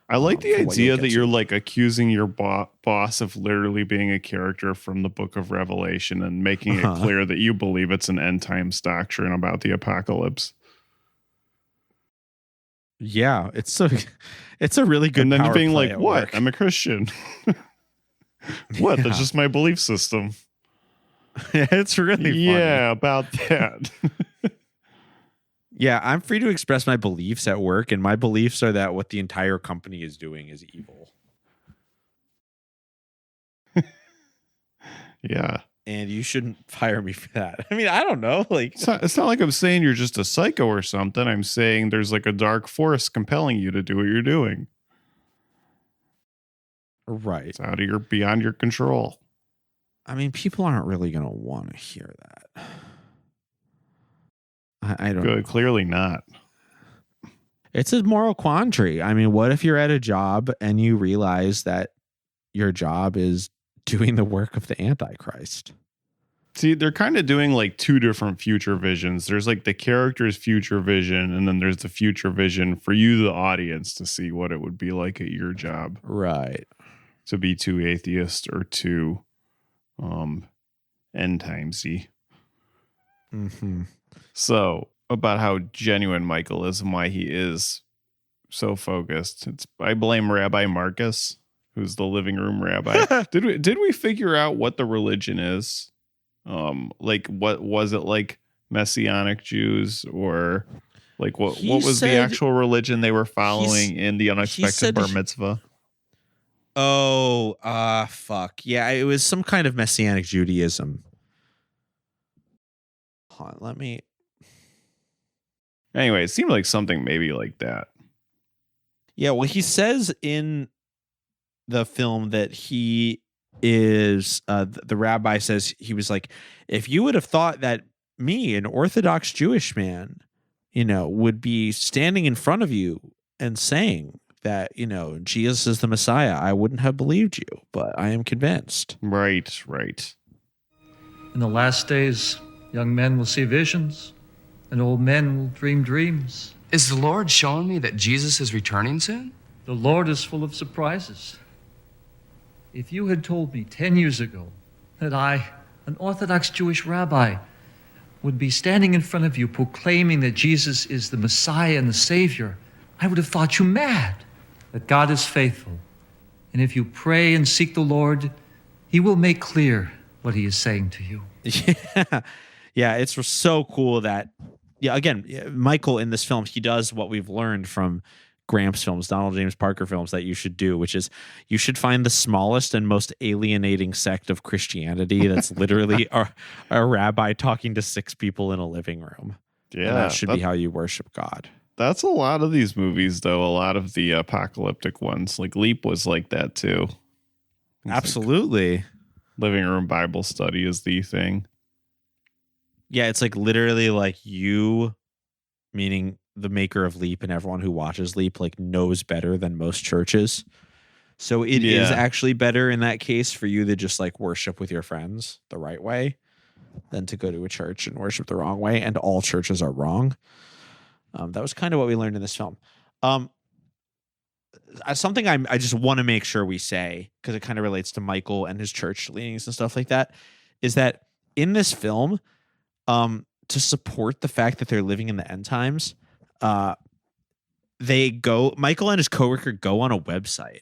I like the for what idea you'll that get you're to. like accusing your boss of literally being a character from the Book of Revelation and making it clear that you believe it's an end times doctrine about the apocalypse. Yeah, it's a really good. And then power being play like, at "What? work. I'm a Christian." What? Yeah. That's just my belief system. It's really funny. Yeah, about that. Yeah, I'm free to express my beliefs at work, and my beliefs are that what the entire company is doing is evil. Yeah. And you shouldn't fire me for that. I mean, I don't know. Like, It's not like I'm saying you're just a psycho or something. I'm saying there's like a dark force compelling you to do what you're doing. right. It's out of beyond your control. I mean, people aren't really going to want to hear that. I don't know. Good, clearly not. It's a moral quandary. I mean, what if you're at a job and you realize that your job is doing the work of the Antichrist? See, they're kind of doing like two different future visions. There's like the character's future vision, and then there's the future vision for you, the audience, to see what it would be like at your job. Right. To be too atheist or too end timesy. Mm-hmm. So about how genuine Michael is and why he is so focused. I blame Rabbi Marcus, who's the living room rabbi. Did we figure out what the religion is? Like what was it, like Messianic Jews, or like what was the actual religion they were following in the unexpected bar mitzvah? Oh, fuck. Yeah, it was some kind of Messianic Judaism. Hold on, let me. Anyway, it seemed like something maybe like that. Yeah, well, he says in the film that he is, the rabbi says, he was like, if you would have thought that me, an Orthodox Jewish man, would be standing in front of you and saying that, Jesus is the Messiah, I wouldn't have believed you, but I am convinced. Right. In the last days, young men will see visions, and old men will dream dreams. Is the Lord showing me that Jesus is returning soon? The Lord is full of surprises. If you had told me 10 years ago that I, an Orthodox Jewish rabbi, would be standing in front of you proclaiming that Jesus is the Messiah and the Savior, I would have thought you mad. But God is faithful. And if you pray and seek the Lord, He will make clear what He is saying to you. Yeah, it's so cool that, again, Michael in this film, he does what we've learned from Gramps films, Donald James Parker films, that you should do, which is you should find the smallest and most alienating sect of Christianity that's literally a rabbi talking to 6 people in a living room. Yeah, and that should be how you worship God. That's a lot of these movies, though. A lot of the apocalyptic ones, like Leap was like that too. Absolutely. Like living room Bible study is the thing. Yeah, it's like literally like you, meaning the maker of Leap and everyone who watches Leap, like knows better than most churches. So it is actually better in that case for you to just like worship with your friends the right way than to go to a church and worship the wrong way. And all churches are wrong. That was kind of what we learned in this film. Something I just want to make sure we say, because it kind of relates to Michael and his church leanings and stuff like that, is that in this film, to support the fact that they're living in the end times, Michael and his coworker go on a website.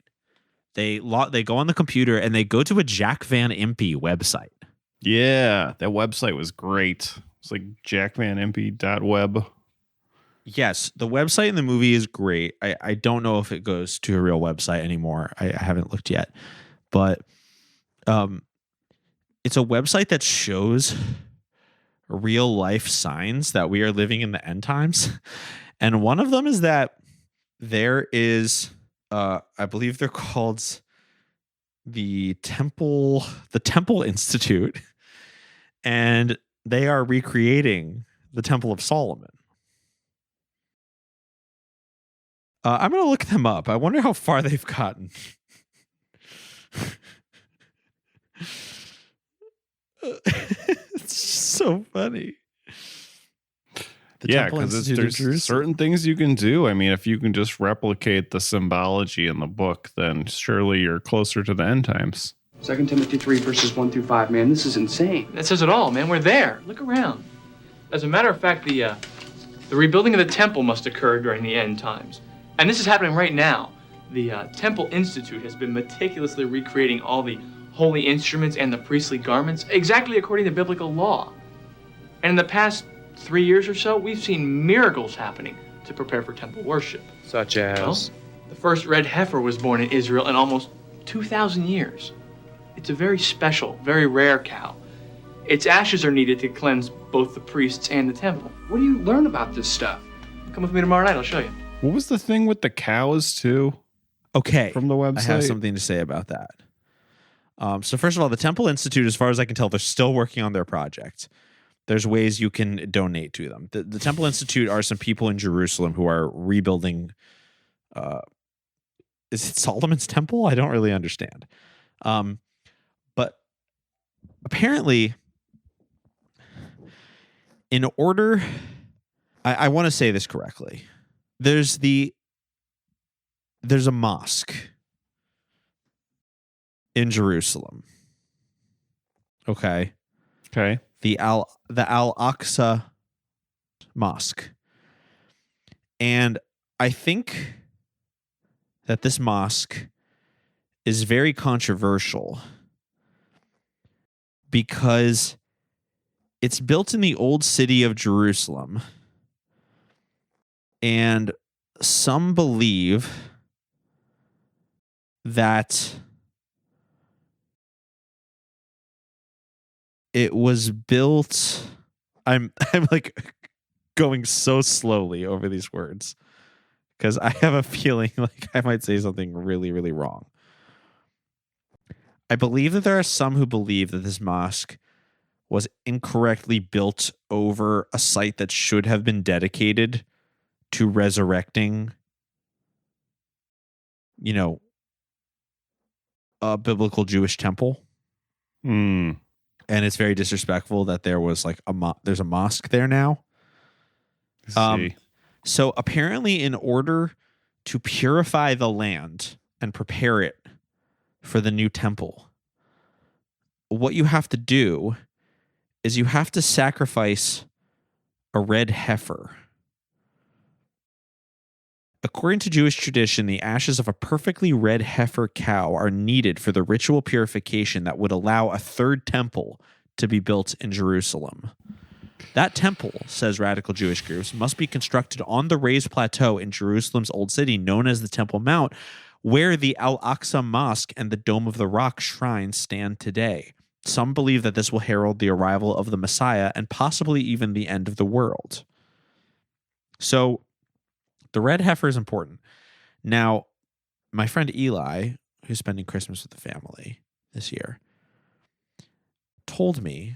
They go on the computer and they go to a Jack Van Impe website. Yeah, that website was great. It's like jackvanimpe.web. Yes, the website in the movie is great. I don't know if it goes to a real website anymore. I haven't looked yet. But it's a website that shows real life signs that we are living in the end times. And one of them is that there is, I believe they're called the Temple Institute, and they are recreating the Temple of Solomon. I'm going to look them up. I wonder how far they've gotten. It's so funny. Because there's certain things you can do. I mean, if you can just replicate the symbology in the book, then surely you're closer to the end times. 2 Timothy 3, verses 1 through 5, man, this is insane. That says it all, man. We're there. Look around. As a matter of fact, the rebuilding of the temple must occur during the end times. And this is happening right now. The Temple Institute has been meticulously recreating all the holy instruments and the priestly garments exactly according to biblical law. And in the past 3 years or so, we've seen miracles happening to prepare for temple worship. Such as? Well, the first red heifer was born in Israel in almost 2,000 years. It's a very special, very rare cow. Its ashes are needed to cleanse both the priests and the temple. Where do you learn about this stuff? Come with me tomorrow night, I'll show you. What was the thing with the cows, too? Okay. From the website? I have something to say about that. So first of all, the Temple Institute, as far as I can tell, they're still working on their project. There's ways you can donate to them. The Temple Institute are some people in Jerusalem who are rebuilding. Is it Solomon's temple? I don't really understand. But apparently, in order, I want to say this correctly. There's a mosque in Jerusalem. Okay. The Al-Aqsa Mosque. And I think that this mosque is very controversial because it's built in the old city of Jerusalem. And some believe that it was built. I'm like going so slowly over these words because I have a feeling like I might say something really, really wrong. I believe that there are some who believe that this mosque was incorrectly built over a site that should have been dedicated to resurrecting, a biblical Jewish temple. And it's very disrespectful that there was like there's a mosque there now. So apparently, in order to purify the land and prepare it for the new temple, what you have to do is you have to sacrifice a red heifer. According to Jewish tradition, the ashes of a perfectly red heifer cow are needed for the ritual purification that would allow a third temple to be built in Jerusalem. That temple, says radical Jewish groups, must be constructed on the raised plateau in Jerusalem's old city known as the Temple Mount, where the Al-Aqsa Mosque and the Dome of the Rock shrine stand today. Some believe that this will herald the arrival of the Messiah and possibly even the end of the world. So, the red heifer is important. Now, my friend Eli, who's spending Christmas with the family this year, told me,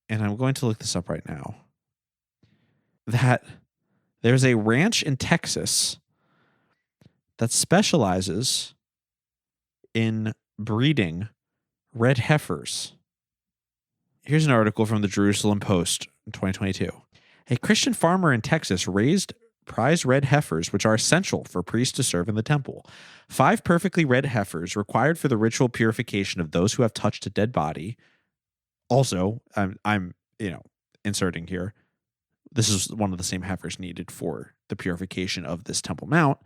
and I'm going to look this up right now, that there's a ranch in Texas that specializes in breeding red heifers. Here's an article from the Jerusalem Post in 2022. A Christian farmer in Texas raised prize red heifers, which are essential for priests to serve in the temple. 5 perfectly red heifers required for the ritual purification of those who have touched a dead body. Also, I'm inserting here. This is one of the same heifers needed for the purification of this Temple Mount.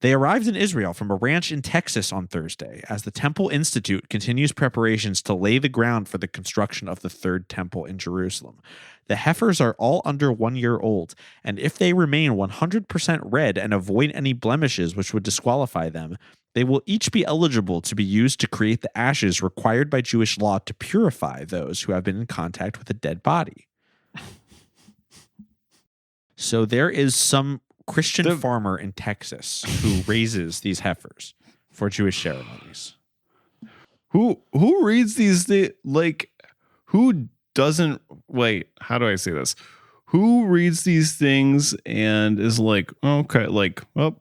They arrived in Israel from a ranch in Texas on Thursday as the Temple Institute continues preparations to lay the ground for the construction of the third temple in Jerusalem. The heifers are all under 1 year old, and if they remain 100% red and avoid any blemishes which would disqualify them, They will each be eligible to be used to create the ashes required by Jewish law to purify those who have been in contact with a dead body. So there is some Christian farmer in Texas who raises these heifers for Jewish ceremonies. Who reads these like who doesn't wait, how do I say this? Who reads these things and is like, okay, like, oh,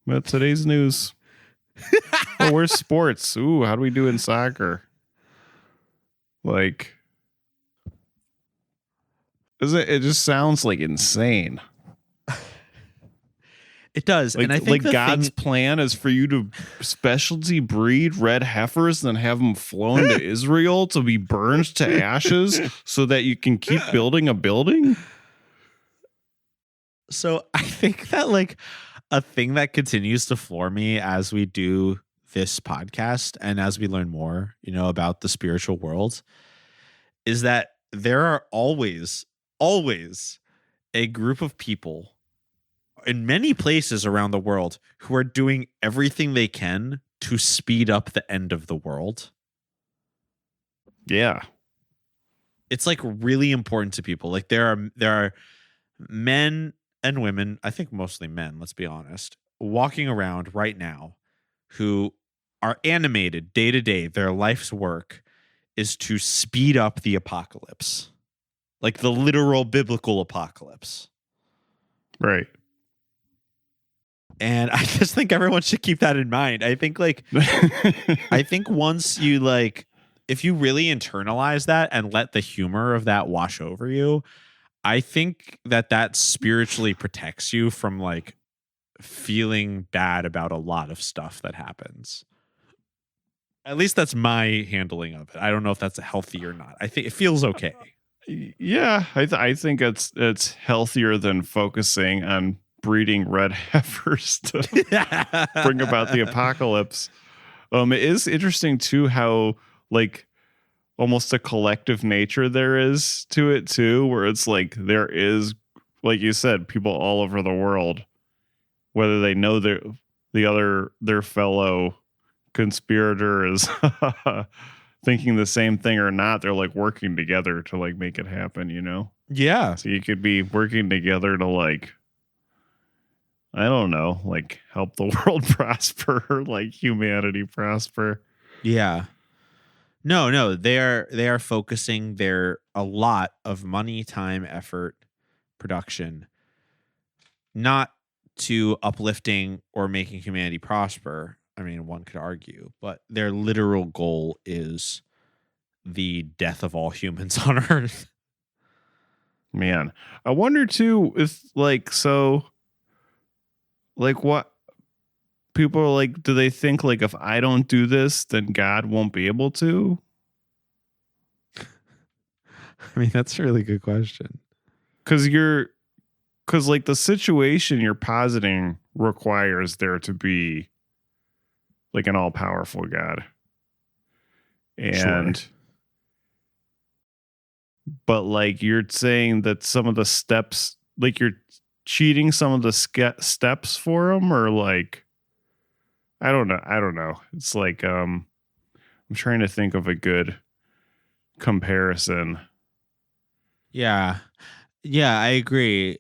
that's today's news. Oh, where's sports? Ooh, how do we do in soccer? Like, it just sounds like insane. It does. Like, and I think God's plan is for you to specialty breed red heifers and then have them flown to Israel to be burned to ashes so that you can keep building a building. So I think that like a thing that continues to floor me as we do this podcast and as we learn more, about the spiritual world is that there are always a group of people in many places around the world who are doing everything they can to speed up the end of the world. Yeah. It's like really important to people. Like there are men and women, I think mostly men, let's be honest, walking around right now who are animated day to day. Their life's work is to speed up the apocalypse, like the literal biblical apocalypse. Right. And I just think everyone should keep that in mind. I think I think once you if you really internalize that and let the humor of that wash over you, I think that spiritually protects you from feeling bad about a lot of stuff that happens. At least that's my handling of it. I don't know if that's healthy or not. I think it feels okay. Yeah, I think it's healthier than focusing on breeding red heifers to bring about the apocalypse. It is interesting too how almost a collective nature there is to it too, where it's there is, like you said, people all over the world, whether they know their fellow conspirator is thinking the same thing or not, they're working together to make it happen, Yeah. So you could be working together to I don't know, help the world prosper, humanity prosper. Yeah. No, they are focusing a lot of money, time, effort, production, not to uplifting or making humanity prosper. I mean, one could argue, but their literal goal is the death of all humans on Earth. Man, I wonder too if what people are do they think if I don't do this, then God won't be able to? I mean, that's a really good question. Because the situation you're positing requires there to be an all-powerful God. And sure. But you're saying that some of the steps, you're cheating some of the steps for him, or I don't know. It's I'm trying to think of a good comparison. Yeah, I agree.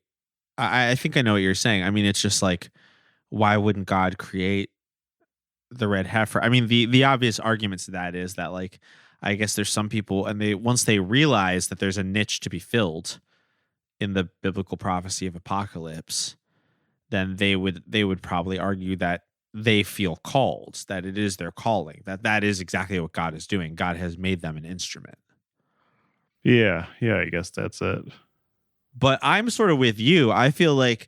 I think I know what you're saying. I mean, it's just why wouldn't God create the red heifer? I mean, the obvious argument to that is that I guess there's some people, and once they realize that there's a niche to be filled in the biblical prophecy of apocalypse, then they would probably argue that they feel called, that it is their calling, that is exactly what God is doing. God has made them an instrument. Yeah, I guess that's it. But I'm sort of with you. I feel if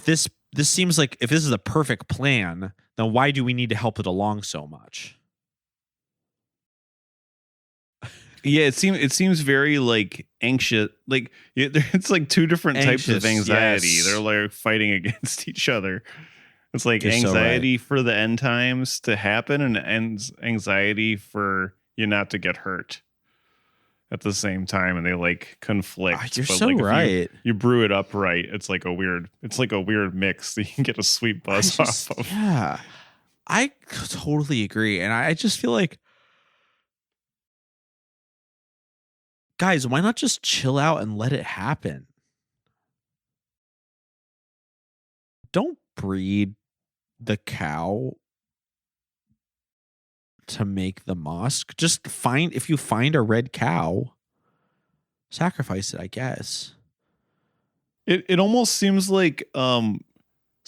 this seems if this is a perfect plan, then why do we need to help it along so much? Yeah, it seems very anxious. It's two different types of anxiety. Yes. They're fighting against each other. It's You're anxiety so right. for the end times to happen, and anxiety for you not to get hurt. at the same time, and they like conflict. You're but so like, if right. You brew it up right. It's like a weird mix that you can get a sweet buzz off of. Yeah, I totally agree, and I just feel like, guys, why not just chill out and let it happen? Don't breed the cow to make the mosque. Just if you find a red cow, sacrifice it, I guess. It almost seems like so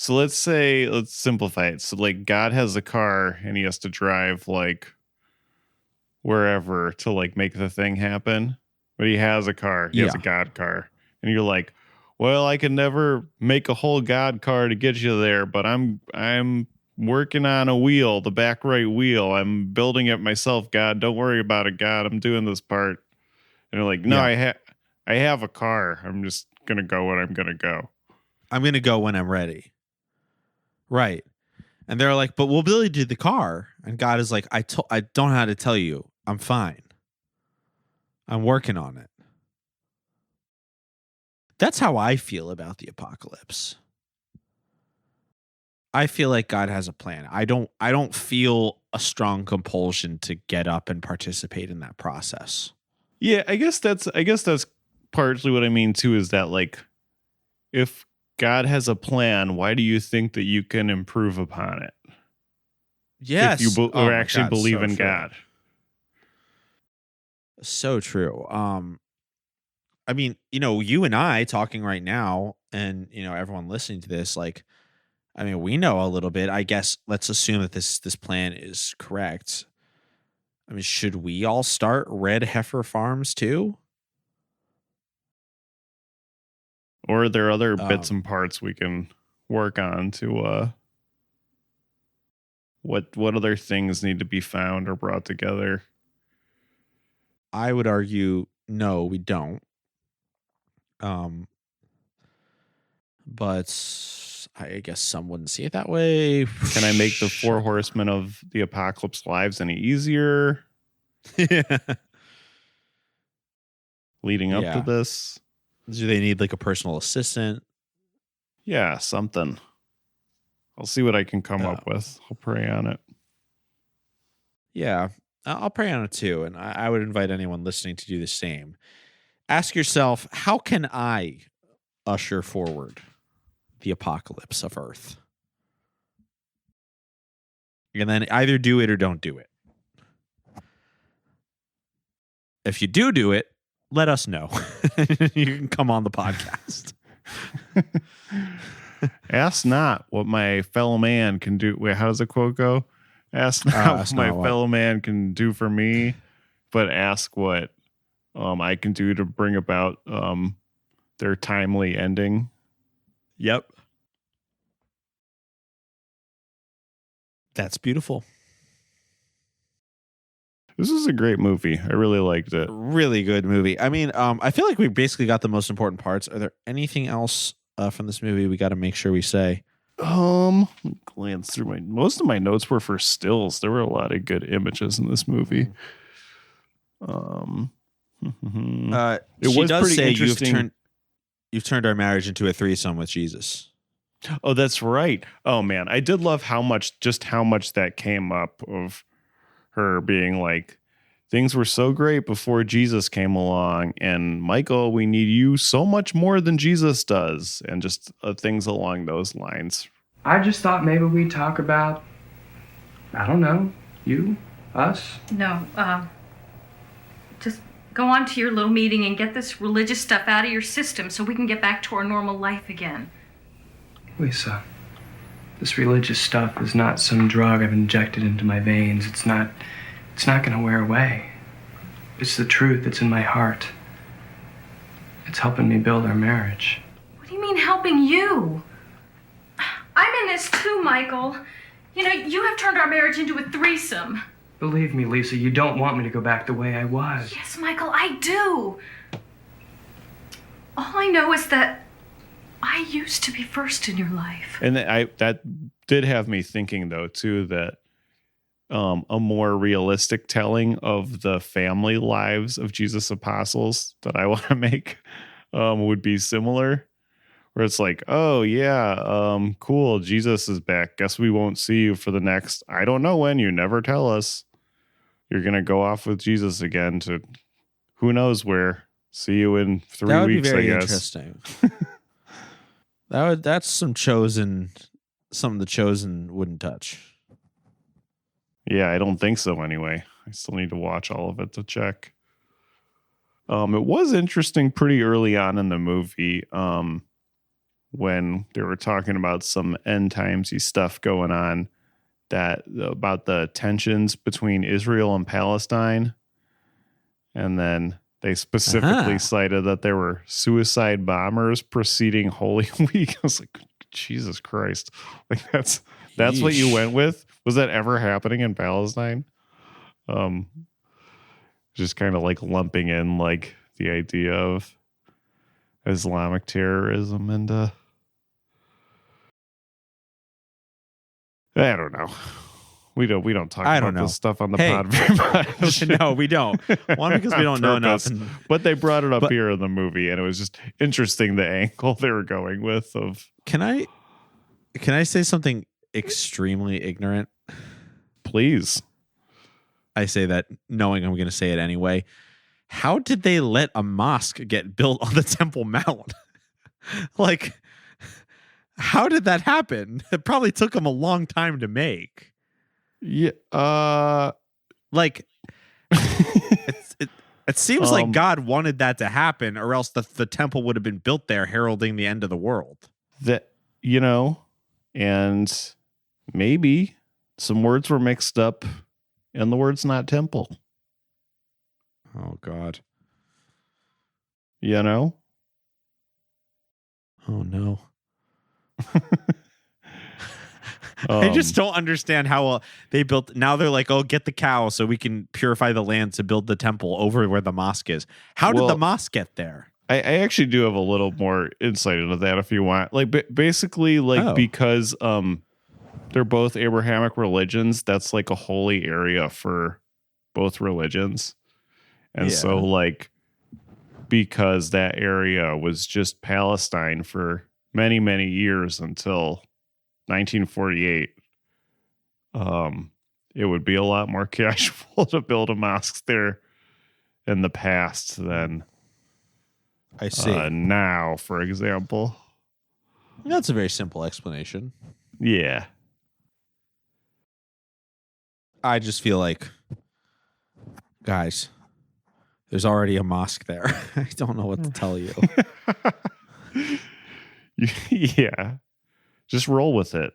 let's simplify it. So like God has a car and he has to drive like wherever to like make the thing happen. But he has a car. He has a God car. And you're like, well, I can never make a whole God car to get you there, but I'm working on a wheel, the back right wheel. I'm building it myself, God. Don't worry about it, God. I'm doing this part. And they're like, no, I have a car. I'm just going to go when I'm going to go. I'm going to go when I'm ready. Right. And they're like, but we'll build you the car. And God is like, I don't know how to tell you. I'm fine. I'm working on it. That's how I feel about the apocalypse. I feel like God has a plan. I don't feel a strong compulsion to get up and participate in that process. Yeah, I guess that's partly what I mean too, is that like if God has a plan, why do you think that you can improve upon it? Yes. If you actually believe in God. So true. I mean, you and I talking right now, and everyone listening to this, like, I mean, we know a little bit. I guess let's assume that this plan is correct. I mean, should we all start red heifer farms too? Or are there other bits and parts we can work on to what other things need to be found or brought together? I would argue no, we don't. But I guess some wouldn't see it that way. Can I make the 4 horsemen of the apocalypse lives any easier? Yeah. Leading up to this? Do they need like a personal assistant? Yeah, something. I'll see what I can come up with. I'll pray on it. Yeah, I'll pray on it too. And I would invite anyone listening to do the same. Ask yourself, how can I usher forward the apocalypse of Earth? And then either do it or don't do it. If you do it, let us know. You can come on the podcast. Ask not what my fellow man can do. Wait, how does the quote go? Ask not what my fellow man can do for me, but ask what I can do to bring about their timely ending. Yep. That's beautiful. This is a great movie. I really liked it. Really good movie. I mean, I feel like we basically got the most important parts. Are there anything else from this movie we got to make sure we say? Glance through most of my notes were for stills. There were a lot of good images in this movie. It was does pretty say interesting. You've turned our marriage into a threesome with Jesus. Oh, that's right. Oh man, I did love how much that came up of her being like, things were so great before Jesus came along, and Michael, we need you so much more than Jesus does, and just things along those lines. I just thought maybe we'd talk about, I don't know, you, us. No, just go on to your little meeting and get this religious stuff out of your system so we can get back to our normal life again. Lisa, this religious stuff is not some drug I've injected into my veins. It's not going to wear away. It's the truth that's in my heart. It's helping me build our marriage. What do you mean helping you? I'm in this too, Michael. You have turned our marriage into a threesome. Believe me, Lisa, you don't want me to go back the way I was. Yes, Michael, I do. All I know is that I used to be first in your life. And that did have me thinking, though, too, that a more realistic telling of the family lives of Jesus' apostles that I want to make would be similar. Where it's like, oh yeah, cool, Jesus is back. Guess we won't see you for the next, I don't know when, you never tell us. You're going to go off with Jesus again to who knows where. See you in 3 that would weeks, be very I guess. Interesting. That's something the Chosen wouldn't touch. Yeah, I don't think so anyway. I still need to watch all of it to check. It was interesting pretty early on in the movie when they were talking about some end timesy stuff going on about the tensions between Israel and Palestine. And then they specifically cited that there were suicide bombers preceding Holy Week. I was like, Jesus Christ. Like that's what you went with? Was that ever happening in Palestine? Just kind of like lumping in like the idea of Islamic terrorism and I don't know. We don't talk about this stuff on the pod very much. No, we don't. One, because we don't know enough. But they brought it up here in the movie, and it was just interesting the angle they were going with. Can I say something extremely ignorant? Please. I say that knowing I'm going to say it anyway. How did they let a mosque get built on the Temple Mount? Like, how did that happen? It probably took them a long time to make. Yeah. Like, it seems like God wanted that to happen, or else the temple would have been built there, heralding the end of the world. And maybe some words were mixed up, and the word's not temple. Oh God. Oh no. I just don't understand how they built. Now they're like, oh, get the cow so we can purify the land to build the temple over where the mosque is. How did the mosque get there? I actually do have a little more insight into that if you want. Like basically, because they're both Abrahamic religions, that's like a holy area for both religions. And so like because that area was just Palestine for many, many years until 1948, it would be a lot more casual to build a mosque there in the past than I see now, for example. That's a very simple explanation. Yeah. I just feel like, guys, there's already a mosque there. I don't know what to tell you. Yeah. Just roll with it.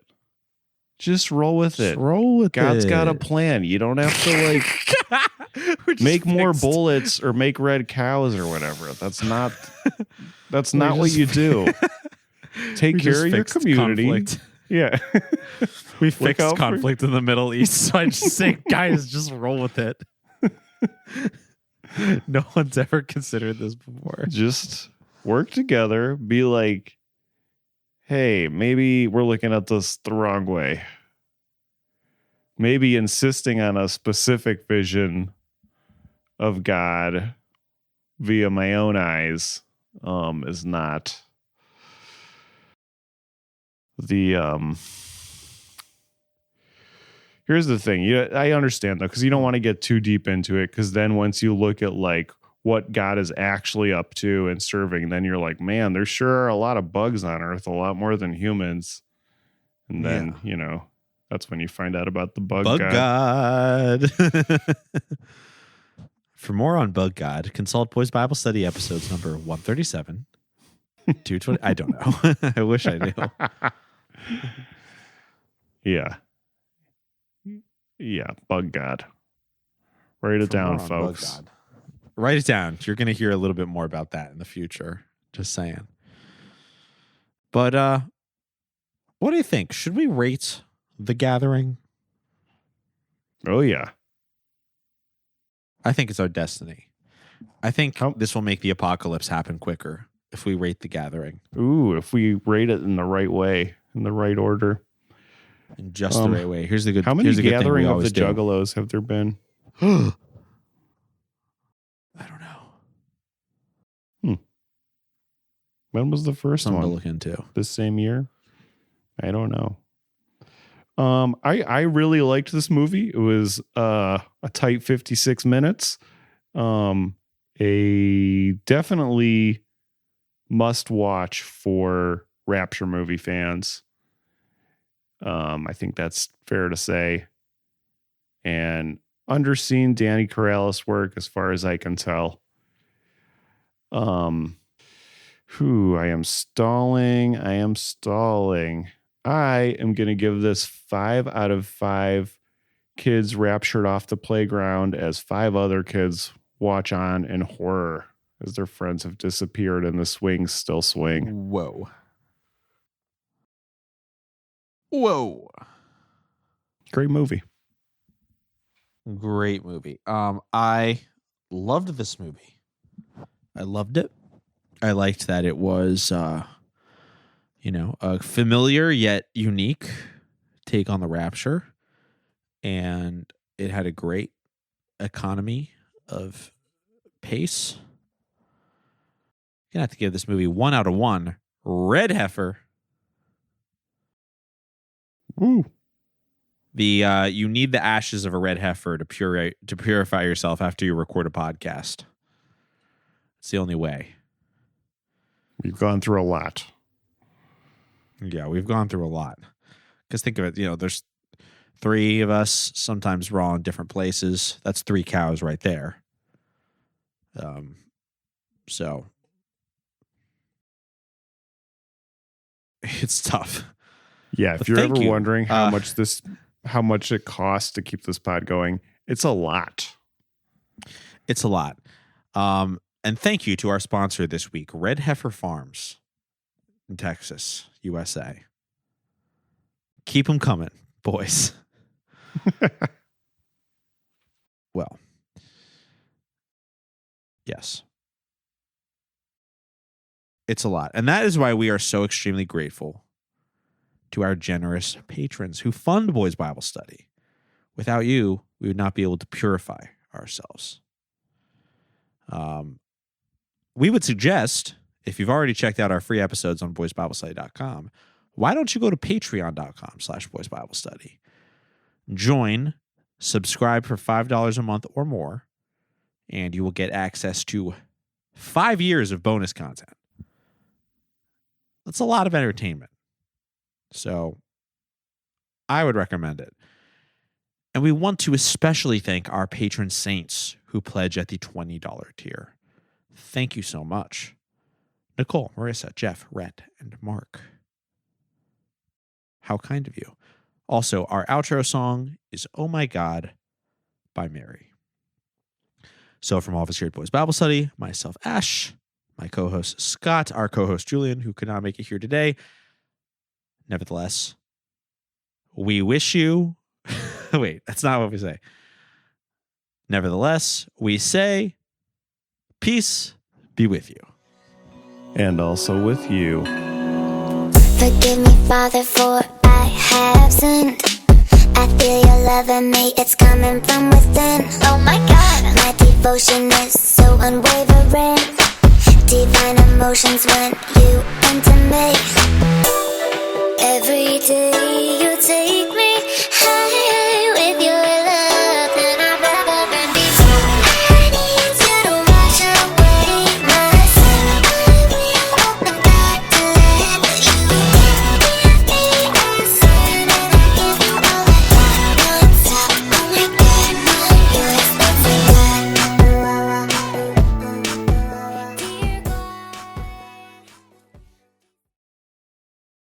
Roll with God's it. got a plan. You don't have to make more bullets or make red cows or whatever. That's not what you do. Take care of your community. Conflict. Yeah. We fixed conflict in the Middle East. So I just say, guys, just roll with it. No one's ever considered this before. Just work together. Be like, hey, maybe we're looking at this the wrong way. Maybe insisting on a specific vision of God via my own eyes is not the Here's the thing. I understand though, because you don't want to get too deep into it, because then once you look at like what God is actually up to and serving, then you're like, man, there sure are a lot of bugs on Earth, a lot more than humans. And then, that's when you find out about the bug God. For more on Bug God, consult Boys Bible Study episodes number 137, 220. I don't know. I wish I knew. Yeah. Yeah, Bug God. Write it down, folks. Write it down. You're going to hear a little bit more about that in the future. Just saying. But what do you think? Should we rate The Gathering? Oh, yeah. I think it's our destiny. I think this will make the apocalypse happen quicker if we rate The Gathering. Ooh, if we rate it in the right way, in the right order. in just the right way. Here's the good. How many here's the good thing we gathering of the always do. Juggalos have there been? I don't know. When was the first Something one? to look into. This same year? I don't know. I really liked this movie. It was a tight 56 minutes. A definitely must watch for Rapture movie fans. I think that's fair to say. And underseen Danny Corrales' work as far as I can tell. I am stalling. I am going to give this 5 out of 5 kids raptured off the playground as 5 other kids watch on in horror as their friends have disappeared and the swings still swing. Whoa. Great movie. Great movie. I loved this movie. I loved it. I liked that it was, a familiar yet unique take on the Rapture. And it had a great economy of pace. You're going to have to give this movie 1 out of 1. Red heifer. Woo. You need the ashes of a red heifer to purify yourself after you record a podcast. It's the only way. We've gone through a lot. Yeah, we've gone through a lot. Because think of it, there's 3 of us. Sometimes we're all in different places. That's 3 cows right there. So it's tough. Yeah, if But you're thank ever you. wondering how much it costs to keep this pod going, it's a lot. It's a lot. And thank you to our sponsor this week, Red Heifer Farms in Texas, USA. Keep them coming, boys. Well, yes. It's a lot. And that is why we are so extremely grateful to our generous patrons who fund Boys Bible Study. Without you, we would not be able to purify ourselves. We would suggest, if you've already checked out our free episodes on boysbiblestudy.com, why don't you go to patreon.com/boysbiblestudy? Join, subscribe for $5 a month or more, and you will get access to 5 years of bonus content. That's a lot of entertainment. So I would recommend it. And we want to especially thank our patron saints who pledge at the $20 tier. Thank you so much. Nicole, Marissa, Jeff, Rhett, and Mark. How kind of you. Also, our outro song is Oh My God by Mary. So from all of us here at Boys Bible Study, myself, Ash, my co-host, Scott, our co-host, Julian, who could not make it here today. Nevertheless, we wish you... Wait, that's not what we say. Nevertheless, we say, peace be with you. And also with you. Forgive me, Father, for I have sinned. I feel your love in me, it's coming from within. Oh my God, my devotion is so unwavering. Divine emotions when you enter me. Every day you take me